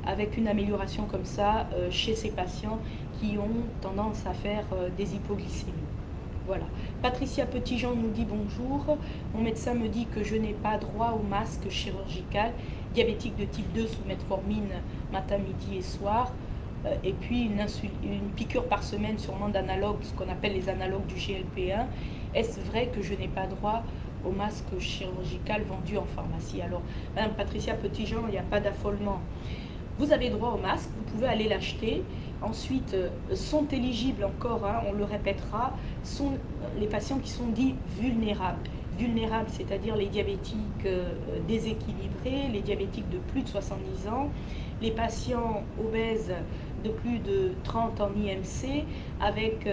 avec une amélioration comme ça chez ces patients qui ont tendance à faire des hypoglycémies. Voilà. Patricia Petitjean nous dit bonjour. Mon médecin me dit que je n'ai pas droit au masque chirurgical. Diabétique de type 2 sous metformine matin, midi et soir. Et puis une piqûre par semaine sûrement d'analogues, ce qu'on appelle les analogues du GLP-1. Est-ce vrai que je n'ai pas droit au masque chirurgical vendu en pharmacie? Alors, Madame Patricia Petitjean, il n'y a pas d'affolement. Vous avez droit au masque, vous pouvez aller l'acheter. Ensuite, sont éligibles encore, hein, on le répétera, sont les patients qui sont dits vulnérables. Vulnérables, c'est-à-dire les diabétiques déséquilibrés, les diabétiques de plus de 70 ans, les patients obèses de plus de 30 en IMC, avec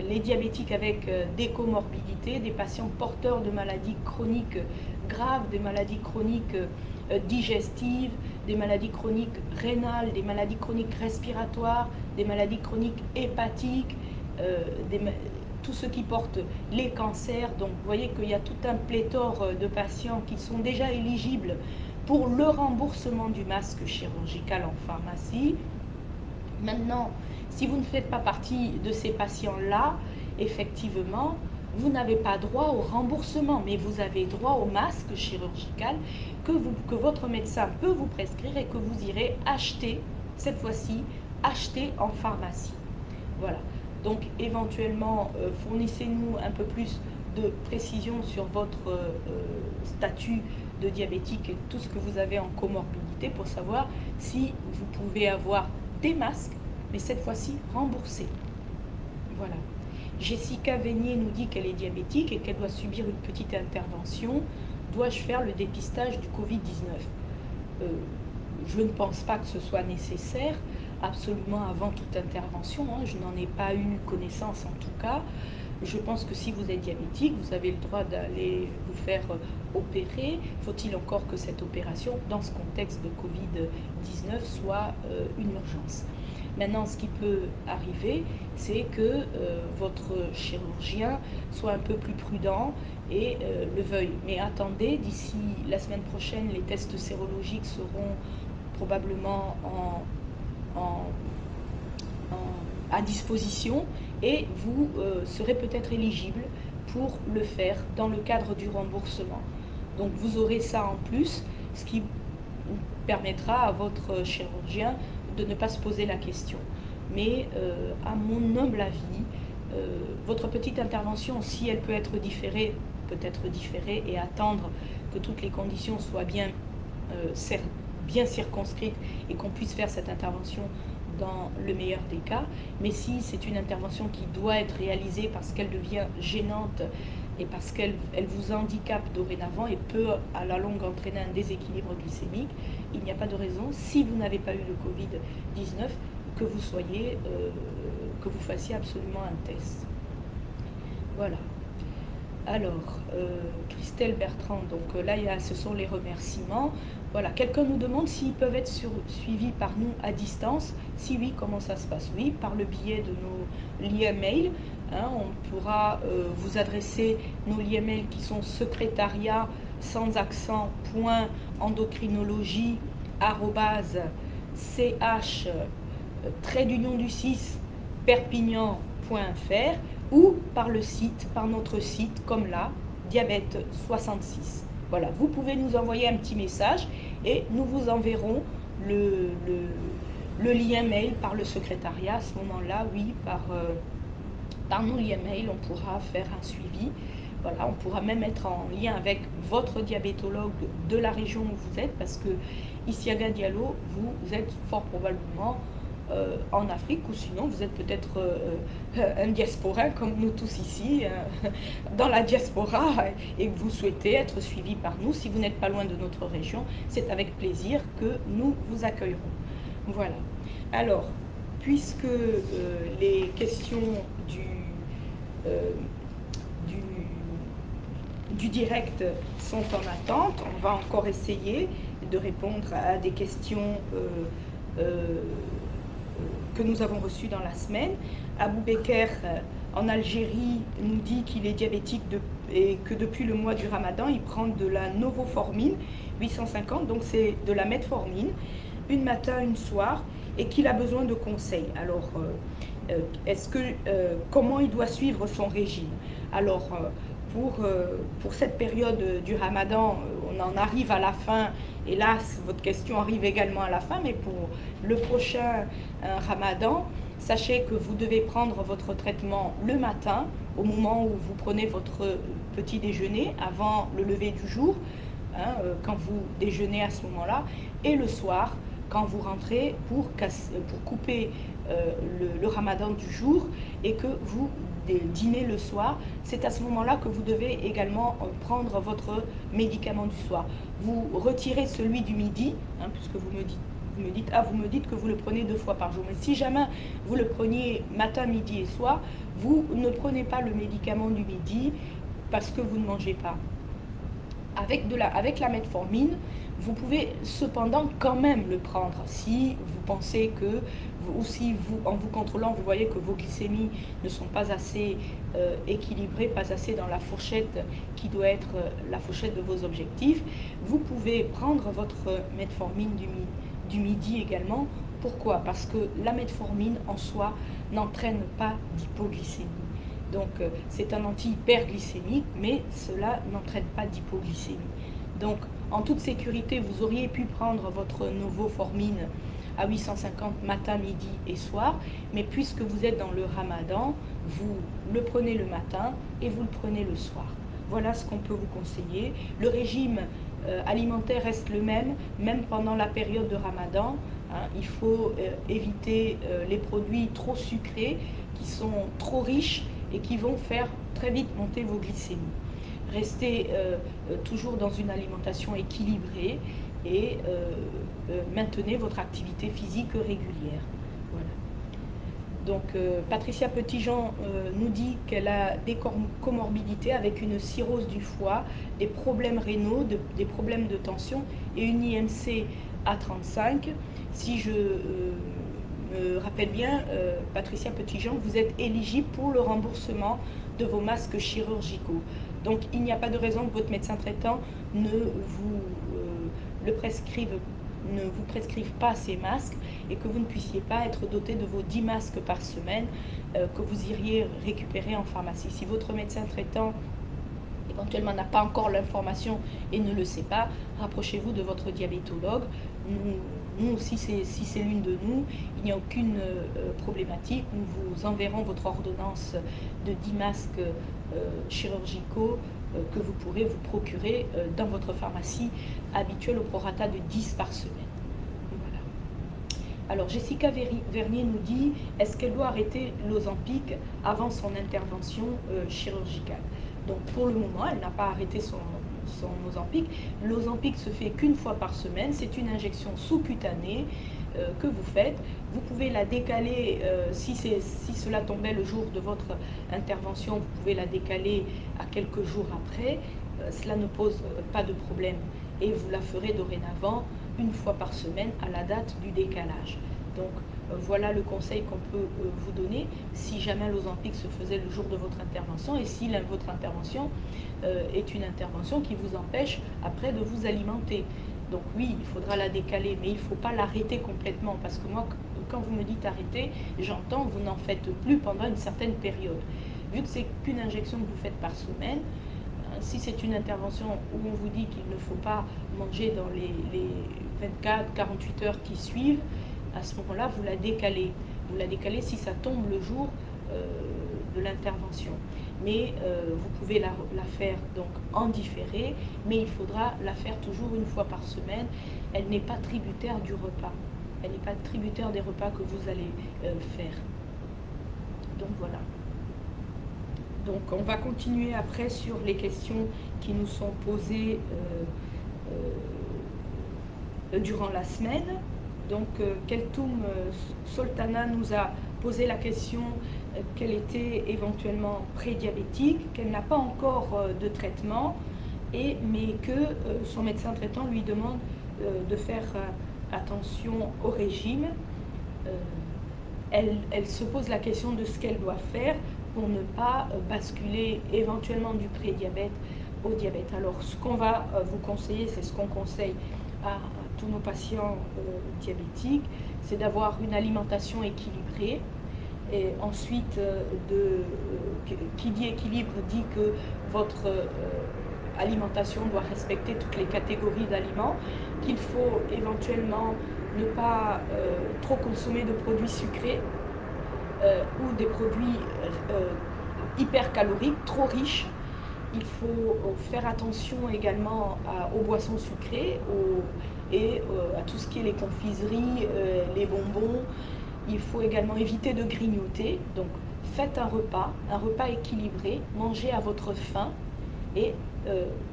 les diabétiques avec des comorbidités, des patients porteurs de maladies chroniques graves, des maladies chroniques digestives, des maladies chroniques rénales, des maladies chroniques respiratoires, des maladies chroniques hépatiques, tous ceux qui portent les cancers. Donc vous voyez qu'il y a tout un pléthore de patients qui sont déjà éligibles pour le remboursement du masque chirurgical en pharmacie. Maintenant, si vous ne faites pas partie de ces patients-là, effectivement, vous n'avez pas droit au remboursement, mais vous avez droit au masque chirurgical que votre médecin peut vous prescrire et que vous irez acheter, cette fois-ci, acheter en pharmacie. Voilà. Donc, éventuellement, fournissez-nous un peu plus de précision sur votre statut de diabétique et tout ce que vous avez en comorbidité pour savoir si vous pouvez avoir des masques, mais cette fois-ci remboursés. Voilà. Jessica Veignier nous dit qu'elle est diabétique et qu'elle doit subir une petite intervention. Dois-je faire le dépistage du Covid-19 ? Je ne pense pas que ce soit nécessaire, absolument avant toute intervention. Hein. Je n'en ai pas eu connaissance en tout cas. je pense que si vous êtes diabétique, vous avez le droit d'aller vous faire opérer. Faut-il encore que cette opération, dans ce contexte de Covid-19, soit une urgence? Maintenant, ce qui peut arriver, c'est que votre chirurgien soit un peu plus prudent et le veuille. Mais attendez, d'ici la semaine prochaine, les tests sérologiques seront probablement à disposition et vous serez peut-être éligible pour le faire dans le cadre du remboursement. Donc vous aurez ça en plus, ce qui permettra à votre chirurgien de ne pas se poser la question. Mais à mon humble avis, votre petite intervention, si elle peut être différée et attendre que toutes les conditions soient bien circonscrites et qu'on puisse faire cette intervention dans le meilleur des cas. Mais si c'est une intervention qui doit être réalisée parce qu'elle devient gênante et parce qu'elle vous handicape dorénavant et peut à la longue entraîner un déséquilibre glycémique, il n'y a pas de raison, si vous n'avez pas eu le Covid-19, que vous fassiez absolument un test. Voilà. Alors, Christelle Bertrand, donc là, ce sont les remerciements. Voilà, quelqu'un nous demande s'ils peuvent être suivis par nous à distance. Si oui, comment ça se passe? Oui, par le biais de nos liens mail. Hein, on pourra vous adresser nos liens mail qui sont secrétariat sans accent .endocrinologie ch perpignan-du-6 perpignan.fr ou par le site, par notre site comme là, Diabète 66. Voilà, vous pouvez nous envoyer un petit message et nous vous enverrons le lien mail par le secrétariat. À ce moment-là, oui, par nos liens mail, on pourra faire un suivi. Voilà, on pourra même être en lien avec votre diabétologue de la région où vous êtes, parce que Isiaga Diallo, vous êtes fort probablement en Afrique, ou sinon vous êtes peut-être un diasporain comme nous tous ici, dans la diaspora, et que vous souhaitez être suivi par nous. Si vous n'êtes pas loin de notre région, c'est avec plaisir que nous vous accueillerons. Voilà. Alors, puisque les questions du direct sont en attente, on va encore essayer de répondre à des questions que nous avons reçues dans la semaine. Abou Beker en Algérie nous dit qu'il est diabétique et que depuis le mois du Ramadan, il prend de la novoformine 850, donc c'est de la metformine, une matin, une soir, et qu'il a besoin de conseils. Alors, comment il doit suivre son régime? Alors, pour cette période du Ramadan, on en arrive à la fin. Hélas, votre question arrive également à la fin, mais pour le prochain Ramadan, sachez que vous devez prendre votre traitement le matin, au moment où vous prenez votre petit déjeuner, avant le lever du jour, hein, quand vous déjeunez à ce moment-là, et le soir, quand vous rentrez pour couper le Ramadan du jour et que vous dînez le soir. C'est à ce moment-là que vous devez également prendre votre médicament du soir. Vous retirez celui du midi, hein, puisque vous me dites que vous le prenez 2 fois par jour. Mais si jamais vous le preniez matin, midi et soir, vous ne prenez pas le médicament du midi parce que vous ne mangez pas. Avec la metformine, vous pouvez cependant quand même le prendre si vous pensez que, ou si en vous contrôlant, vous voyez que vos glycémies ne sont pas assez équilibrées, pas assez dans la fourchette qui doit être la fourchette de vos objectifs. Vous pouvez prendre votre metformine du midi également. Pourquoi? Parce que la metformine en soi n'entraîne pas d'hypoglycémie. Donc c'est un anti-hyperglycémique, mais cela n'entraîne pas d'hypoglycémie. Donc en toute sécurité, vous auriez pu prendre votre novoformine à 850 matin, midi et soir, mais puisque vous êtes dans le Ramadan, vous le prenez le matin et vous le prenez le soir. Voilà ce qu'on peut vous conseiller. Le régime alimentaire reste le même pendant la période de Ramadan. Hein, il faut éviter les produits trop sucrés qui sont trop riches et qui vont faire très vite monter vos glycémies. Restez toujours dans une alimentation équilibrée et maintenez votre activité physique régulière. Voilà. Donc Patricia Petitjean nous dit qu'elle a des comorbidités avec une cirrhose du foie, des problèmes rénaux, des problèmes de tension et une IMC à 35. Si je me rappelle bien, Patricia Petitjean, vous êtes éligible pour le remboursement de vos masques chirurgicaux. Donc il n'y a pas de raison que votre médecin traitant ne vous prescrive pas ces masques et que vous ne puissiez pas être doté de vos 10 masques par semaine que vous iriez récupérer en pharmacie. Si votre médecin traitant éventuellement n'a pas encore l'information et ne le sait pas, rapprochez-vous de votre diabétologue. Nous aussi, si c'est l'une de nous, il n'y a aucune problématique. Nous vous enverrons votre ordonnance de 10 masques chirurgicaux que vous pourrez vous procurer dans votre pharmacie habituelle au prorata de 10 par semaine. Voilà. Alors Jessica Vernier nous dit, est-ce qu'elle doit arrêter l'Ozempic avant son intervention chirurgicale? Donc pour le moment, elle n'a pas arrêté son Ozempic. L'Ozempic se fait qu'une fois par semaine. C'est une injection sous-cutanée que vous faites. Vous pouvez la décaler, si cela tombait le jour de votre intervention, vous pouvez la décaler à quelques jours après. Cela ne pose pas de problème. Et vous la ferez dorénavant une fois par semaine à la date du décalage. Donc voilà le conseil qu'on peut vous donner si jamais l'Ozempic se faisait le jour de votre intervention et si votre intervention est une intervention qui vous empêche après de vous alimenter. Donc oui, il faudra la décaler, mais il ne faut pas l'arrêter complètement parce que moi, quand vous me dites arrêter, j'entends vous n'en faites plus pendant une certaine période. Vu que c'est qu'une injection que vous faites par semaine, si c'est une intervention où on vous dit qu'il ne faut pas manger dans les 24-48 heures qui suivent, à ce moment-là, vous la décalez. Vous la décalez si ça tombe le jour de l'intervention. Mais vous pouvez la faire donc en différé, mais il faudra la faire toujours une fois par semaine. Elle n'est pas tributaire du repas. Elle n'est pas tributaire des repas que vous allez faire. Donc voilà. Donc on va continuer après sur les questions qui nous sont posées durant la semaine. Donc Keltoum Soltana nous a posé la question qu'elle était éventuellement prédiabétique, qu'elle n'a pas encore de traitement, mais que son médecin traitant lui demande de faire attention au régime. Elle se pose la question de ce qu'elle doit faire pour ne pas basculer éventuellement du prédiabète au diabète. Alors ce qu'on va vous conseiller, c'est ce qu'on conseille à tous nos patients diabétiques, c'est d'avoir une alimentation équilibrée. Et ensuite, qui dit équilibre dit que votre alimentation doit respecter toutes les catégories d'aliments, qu'il faut éventuellement ne pas trop consommer de produits sucrés ou des produits hypercaloriques, trop riches. Il faut faire attention également aux boissons sucrées et à tout ce qui est les confiseries, les bonbons. Il faut également éviter de grignoter. Donc faites un repas équilibré, mangez à votre faim et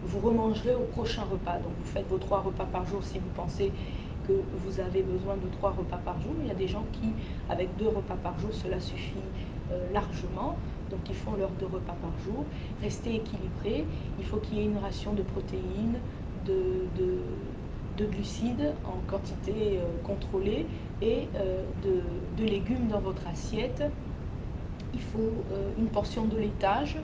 vous remangerez au prochain repas. Donc vous faites vos 3 repas par jour si vous pensez que vous avez besoin de 3 repas par jour. Il y a des gens qui, avec 2 repas par jour, cela suffit largement. Donc ils font leurs 2 repas par jour. Restez équilibré. Il faut qu'il y ait une ration de protéines, de glucides en quantité contrôlée et de légumes dans votre assiette. Il faut une portion de laitage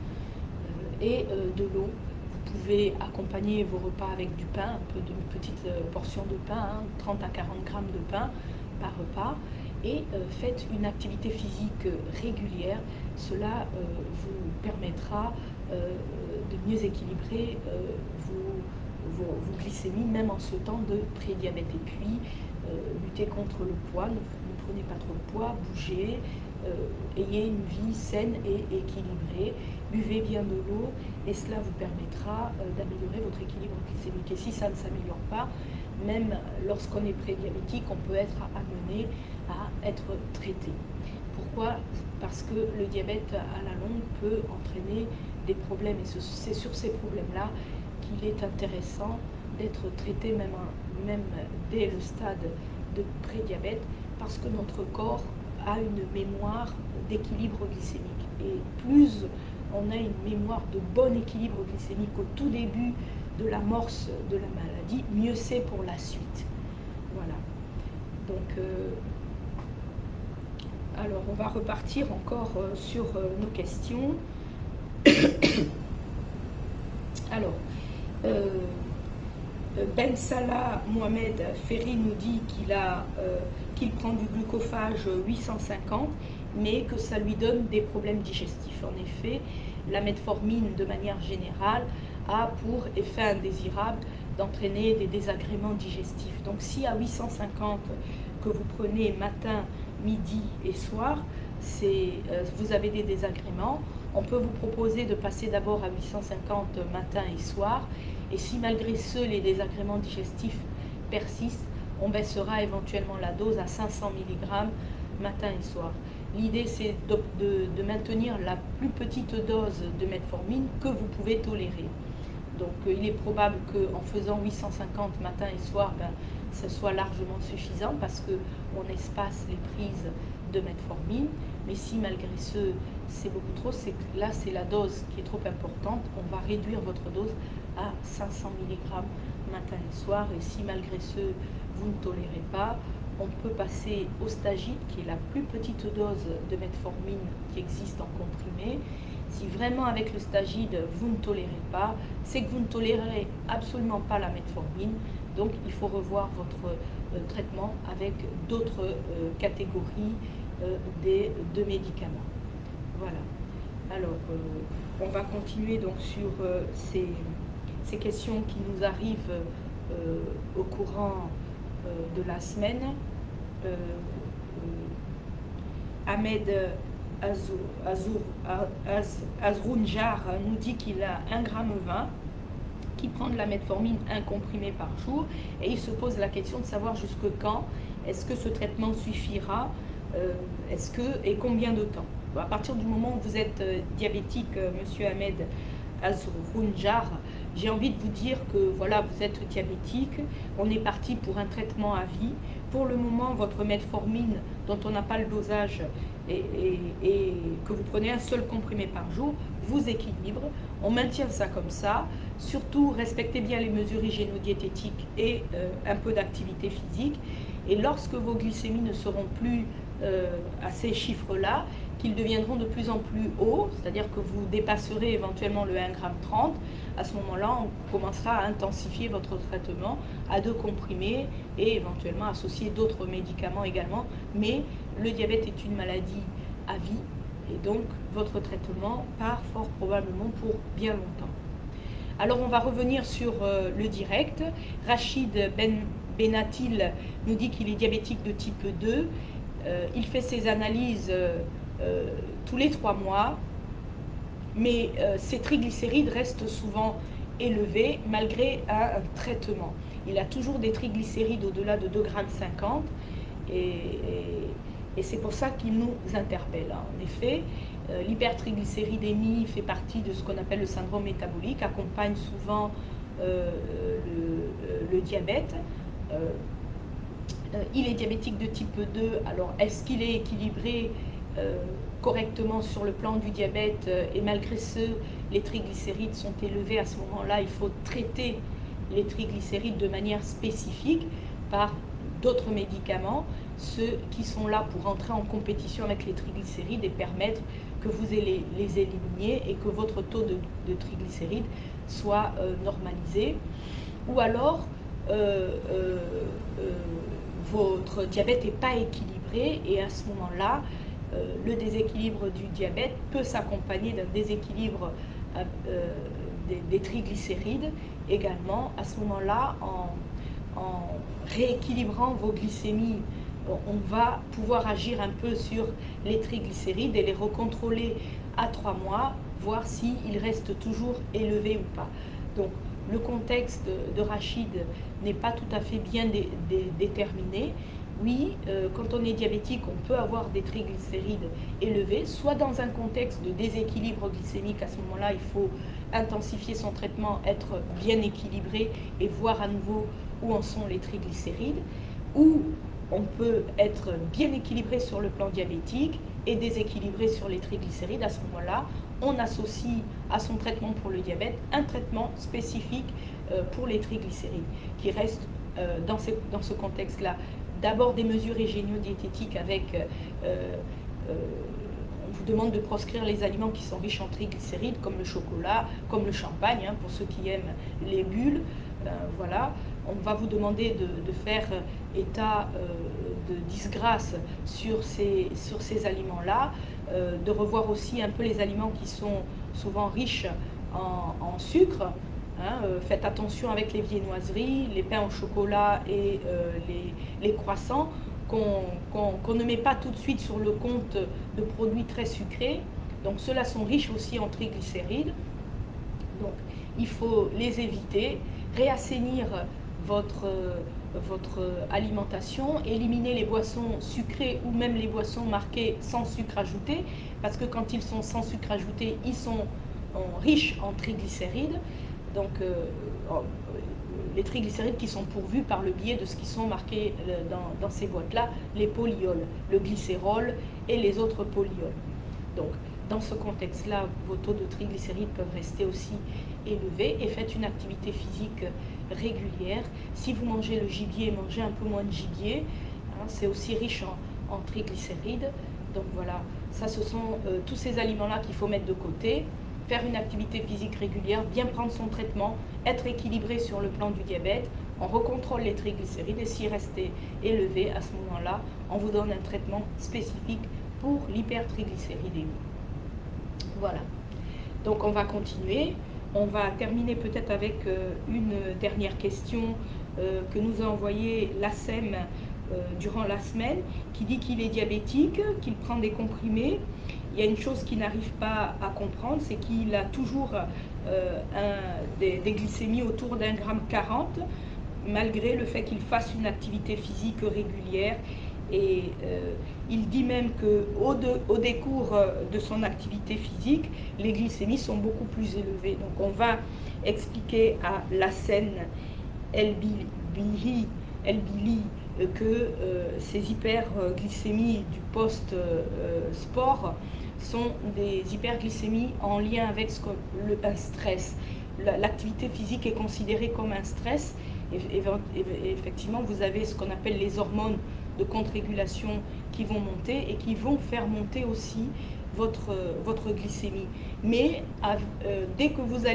et de l'eau. Vous pouvez accompagner vos repas avec du pain, une petite portion de pain, 30 à 40 grammes de pain par repas, et faites une activité physique régulière. Cela vous permettra de mieux équilibrer vos glycémies, même en ce temps de prédiabète. Et puis, lutter contre le poids, ne prenez pas trop de poids, bougez, ayez une vie saine et équilibrée, buvez bien de l'eau et cela vous permettra d'améliorer votre équilibre glycémique. Et si ça ne s'améliore pas, même lorsqu'on est prédiabétique, on peut être amené à être traité. Pourquoi? Parce que le diabète à la longue peut entraîner des problèmes et c'est sur ces problèmes-là qu'il est intéressant d'être traité même dès le stade de prédiabète parce que notre corps a une mémoire d'équilibre glycémique. Et plus on a une mémoire de bon équilibre glycémique au tout début de l'amorce de la maladie, mieux c'est pour la suite. Voilà. Donc, alors on va repartir encore sur nos questions. Alors, Ben Salah Mohamed Ferry nous dit qu'il prend du glucophage 850, mais que ça lui donne des problèmes digestifs. En effet, la metformine, de manière générale, a pour effet indésirable d'entraîner des désagréments digestifs. Donc si à 850 que vous prenez matin, midi et soir, vous avez des désagréments, on peut vous proposer de passer d'abord à 850 matin et soir, et si malgré ce les désagréments digestifs persistent, on baissera éventuellement la dose à 500 mg matin et soir. L'idée c'est de maintenir la plus petite dose de metformine que vous pouvez tolérer. Donc il est probable qu'en faisant 850 matin et soir, ce soit largement suffisant parce qu'on espace les prises de metformine. Mais si malgré ce, c'est beaucoup trop, c'est que là c'est la dose qui est trop importante, on va réduire votre dose à 500 mg matin et soir. Et si malgré ce, vous ne tolérez pas, on peut passer au Stagide, qui est la plus petite dose de metformine qui existe en comprimé. Si vraiment avec le Stagide, vous ne tolérez pas, c'est que vous ne tolérez absolument pas la metformine. Donc il faut revoir votre traitement avec d'autres catégories de médicaments. Voilà. Alors, on va continuer donc sur ces questions qui nous arrivent au courant de la semaine. Ahmed Azrounjar nous dit qu'il a 1,20 g, qu'il prend de la metformine 1 comprimé par jour, et il se pose la question de savoir jusque quand est-ce que ce traitement suffira, et combien de temps. À partir du moment où vous êtes diabétique, monsieur Ahmed Azrounjar, j'ai envie de vous dire que voilà, vous êtes diabétique, on est parti pour un traitement à vie. Pour le moment, votre metformine, dont on n'a pas le dosage, et que vous prenez un seul comprimé par jour, vous équilibre. On maintient ça comme ça. Surtout, respectez bien les mesures hygiéno-diététiques et un peu d'activité physique. Et lorsque vos glycémies ne seront plus à ces chiffres-là, qu'ils deviendront de plus en plus hauts, c'est-à-dire que vous dépasserez éventuellement le 1,30 g, à ce moment-là, on commencera à intensifier votre traitement à 2 comprimés et éventuellement associer d'autres médicaments également. Mais le diabète est une maladie à vie et donc votre traitement part fort probablement pour bien longtemps. Alors on va revenir sur le direct. Rachid Benatil nous dit qu'il est diabétique de type 2. Il fait ses analyses tous les 3 mois, mais ses triglycérides restent souvent élevés malgré un traitement. Il a toujours des triglycérides au-delà de 2,50 g et c'est pour ça qu'il nous interpelle. En effet, l'hypertriglycéridémie fait partie de ce qu'on appelle le syndrome métabolique, accompagne souvent le diabète. Il est diabétique de type 2, alors est-ce qu'il est équilibré correctement sur le plan du diabète et malgré ce, les triglycérides sont élevés? À ce moment-là, il faut traiter les triglycérides de manière spécifique par d'autres médicaments, ceux qui sont là pour entrer en compétition avec les triglycérides et permettre que vous les éliminiez et que votre taux de triglycérides soit normalisé. Ou alors, votre diabète n'est pas équilibré et à ce moment-là, le déséquilibre du diabète peut s'accompagner d'un déséquilibre des triglycérides également. À ce moment-là, en rééquilibrant vos glycémies, on va pouvoir agir un peu sur les triglycérides et les recontrôler à 3 mois, voir s'ils restent toujours élevés ou pas. Donc, le contexte de Rachid n'est pas tout à fait bien déterminé. Oui, quand on est diabétique, on peut avoir des triglycérides élevés, soit dans un contexte de déséquilibre glycémique. À ce moment-là, il faut intensifier son traitement, être bien équilibré et voir à nouveau où en sont les triglycérides. Ou on peut être bien équilibré sur le plan diabétique et déséquilibré sur les triglycérides. À ce moment-là, on associe à son traitement pour le diabète un traitement spécifique pour les triglycérides, qui reste dans ce contexte-là d'abord des mesures hygiéno-diététiques avec on vous demande de proscrire les aliments qui sont riches en triglycérides, comme le chocolat, comme le champagne, hein, pour ceux qui aiment les bulles. Voilà, on va vous demander de faire état de disgrâce sur ces aliments-là, de revoir aussi un peu les aliments qui sont souvent riches en sucre. Hein, faites attention avec les viennoiseries, les pains au chocolat et les croissants qu'on ne met pas tout de suite sur le compte de produits très sucrés. Donc ceux-là sont riches aussi en triglycérides. Donc il faut les éviter, réassainir votre alimentation, éliminer les boissons sucrées ou même les boissons marquées sans sucre ajouté, parce que quand ils sont sans sucre ajouté, ils sont riches en triglycérides. Donc les triglycérides qui sont pourvus par le biais de ce qui sont marqués dans ces boîtes-là, les polyols, le glycérol et les autres polyols. Donc dans ce contexte-là, vos taux de triglycérides peuvent rester aussi élevés et faites une activité physique régulière. Si vous mangez le gibier, mangez un peu moins de gibier, hein, c'est aussi riche en triglycérides. Donc voilà, ça ce sont tous ces aliments-là qu'il faut mettre de côté. Faire une activité physique régulière, bien prendre son traitement, être équilibré sur le plan du diabète, on recontrôle les triglycérides et s'ils restent élevés, à ce moment-là, on vous donne un traitement spécifique pour l'hypertriglycéridémie. Voilà, donc on va continuer. On va terminer peut-être avec une dernière question que nous a envoyée l'ASEM durant la semaine, qui dit qu'il est diabétique, qu'il prend des comprimés. Il y a une chose qu'il n'arrive pas à comprendre, c'est qu'il a toujours des glycémies autour d'1,40 g, malgré le fait qu'il fasse une activité physique régulière. Et il dit même qu'au décours de son activité physique, les glycémies sont beaucoup plus élevées. Donc on va expliquer à l'Hassan El-Bili que ces hyperglycémies du post-sport sont des hyperglycémies en lien avec un stress. L'activité physique est considérée comme un stress. Et effectivement, vous avez ce qu'on appelle les hormones de contre-régulation qui vont monter et qui vont faire monter aussi votre glycémie. Mais dès que vous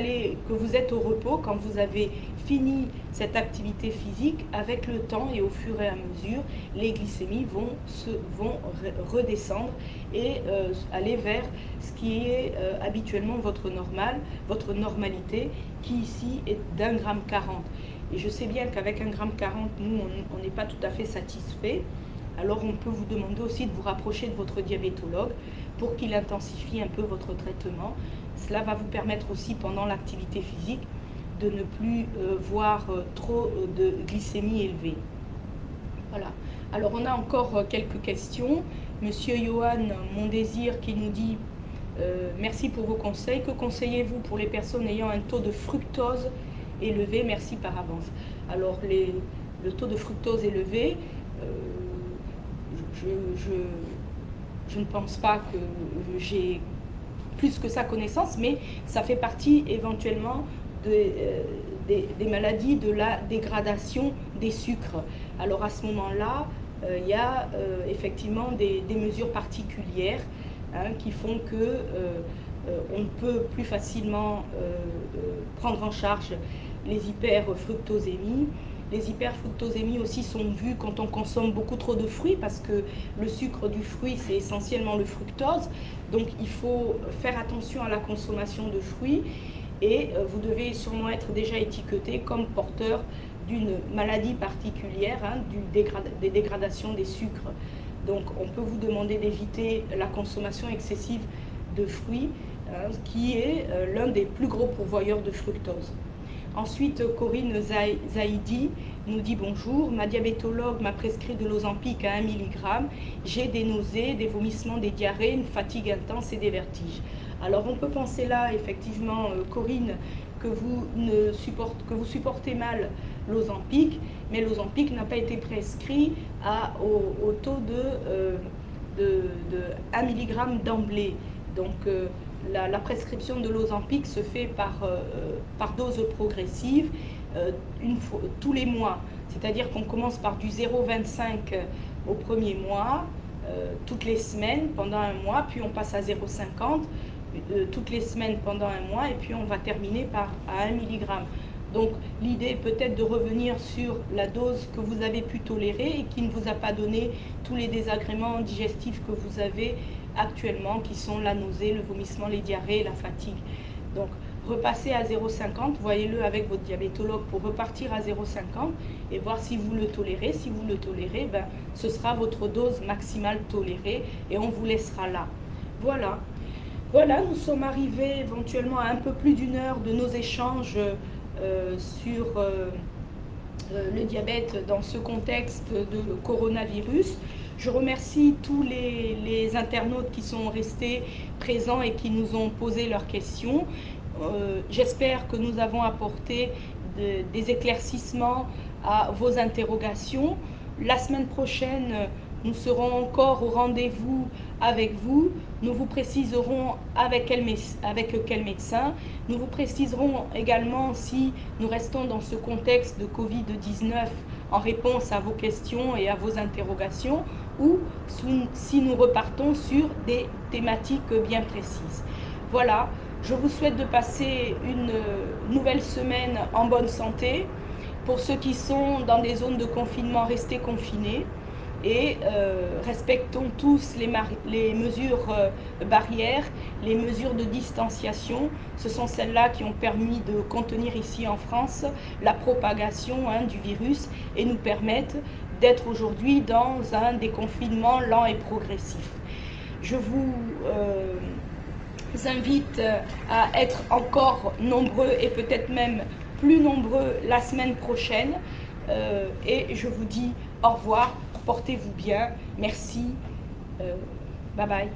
êtes au repos, quand vous avez fini cette activité physique, avec le temps et au fur et à mesure, les glycémies vont redescendre et aller vers ce qui est habituellement votre normalité, qui ici est d'1,40 g. Et je sais bien qu'avec 1,40 g, nous, on n'est pas tout à fait satisfait. Alors on peut vous demander aussi de vous rapprocher de votre diabétologue pour qu'il intensifie un peu votre traitement. Cela va vous permettre aussi pendant l'activité physique de ne plus voir trop de glycémie élevée. Voilà. Alors on a encore quelques questions. Monsieur Johan Mondésir qui nous dit merci pour vos conseils. Que conseillez-vous pour les personnes ayant un taux de fructose élevé? Merci par avance. Alors le taux de fructose élevé, je ne pense pas que j'ai plus que ça connaissance, mais ça fait partie éventuellement des maladies de la dégradation des sucres. Alors à ce moment-là, il y a effectivement des mesures particulières qui font que on peut plus facilement prendre en charge les hyperfructosémies. Les hyperfructosémies aussi sont vues quand on consomme beaucoup trop de fruits, parce que le sucre du fruit, c'est essentiellement le fructose. Donc il faut faire attention à la consommation de fruits et vous devez sûrement être déjà étiqueté comme porteur d'une maladie particulière, des dégradations des sucres. Donc on peut vous demander d'éviter la consommation excessive de fruits, qui est l'un des plus gros pourvoyeurs de fructose. Ensuite, Corinne Zaidi nous dit bonjour, ma diabétologue m'a prescrit de l'Ozempic à 1 mg. J'ai des nausées, des vomissements, des diarrhées, une fatigue intense et des vertiges. Alors on peut penser là, effectivement, Corinne, que vous supportez mal l'Ozempic, mais l'Ozempic n'a pas été prescrit au taux de 1 mg d'emblée. Donc la prescription de l'Ozempic se fait par dose progressive tous les mois. C'est-à-dire qu'on commence par du 0,25 au premier mois, toutes les semaines pendant un mois, puis on passe à 0,50 toutes les semaines pendant un mois, et puis on va terminer à 1 mg. Donc l'idée est peut-être de revenir sur la dose que vous avez pu tolérer et qui ne vous a pas donné tous les désagréments digestifs que vous avez actuellement, qui sont la nausée, le vomissement, les diarrhées, la fatigue. Donc repassez à 0,50, voyez-le avec votre diabétologue pour repartir à 0,50 et voir si vous le tolérez. Si vous le tolérez, ben, ce sera votre dose maximale tolérée et on vous laissera là. Voilà. Voilà, nous sommes arrivés éventuellement à un peu plus d'une heure de nos échanges sur le diabète dans ce contexte de coronavirus. Je remercie tous les internautes qui sont restés présents et qui nous ont posé leurs questions. J'espère que nous avons apporté des éclaircissements à vos interrogations. La semaine prochaine, nous serons encore au rendez-vous avec vous. Nous vous préciserons avec quel médecin. Nous vous préciserons également si nous restons dans ce contexte de Covid-19 en réponse à vos questions et à vos interrogations, ou si nous repartons sur des thématiques bien précises. Voilà, je vous souhaite de passer une nouvelle semaine en bonne santé. Pour ceux qui sont dans des zones de confinement, restez confinés et respectons tous les mesures barrières, les mesures de distanciation. Ce sont celles-là qui ont permis de contenir ici en France la propagation du virus et nous permettent d'être aujourd'hui dans un déconfinement lent et progressif. Je vous invite à être encore nombreux et peut-être même plus nombreux la semaine prochaine. Et je vous dis au revoir, portez-vous bien, merci, bye bye.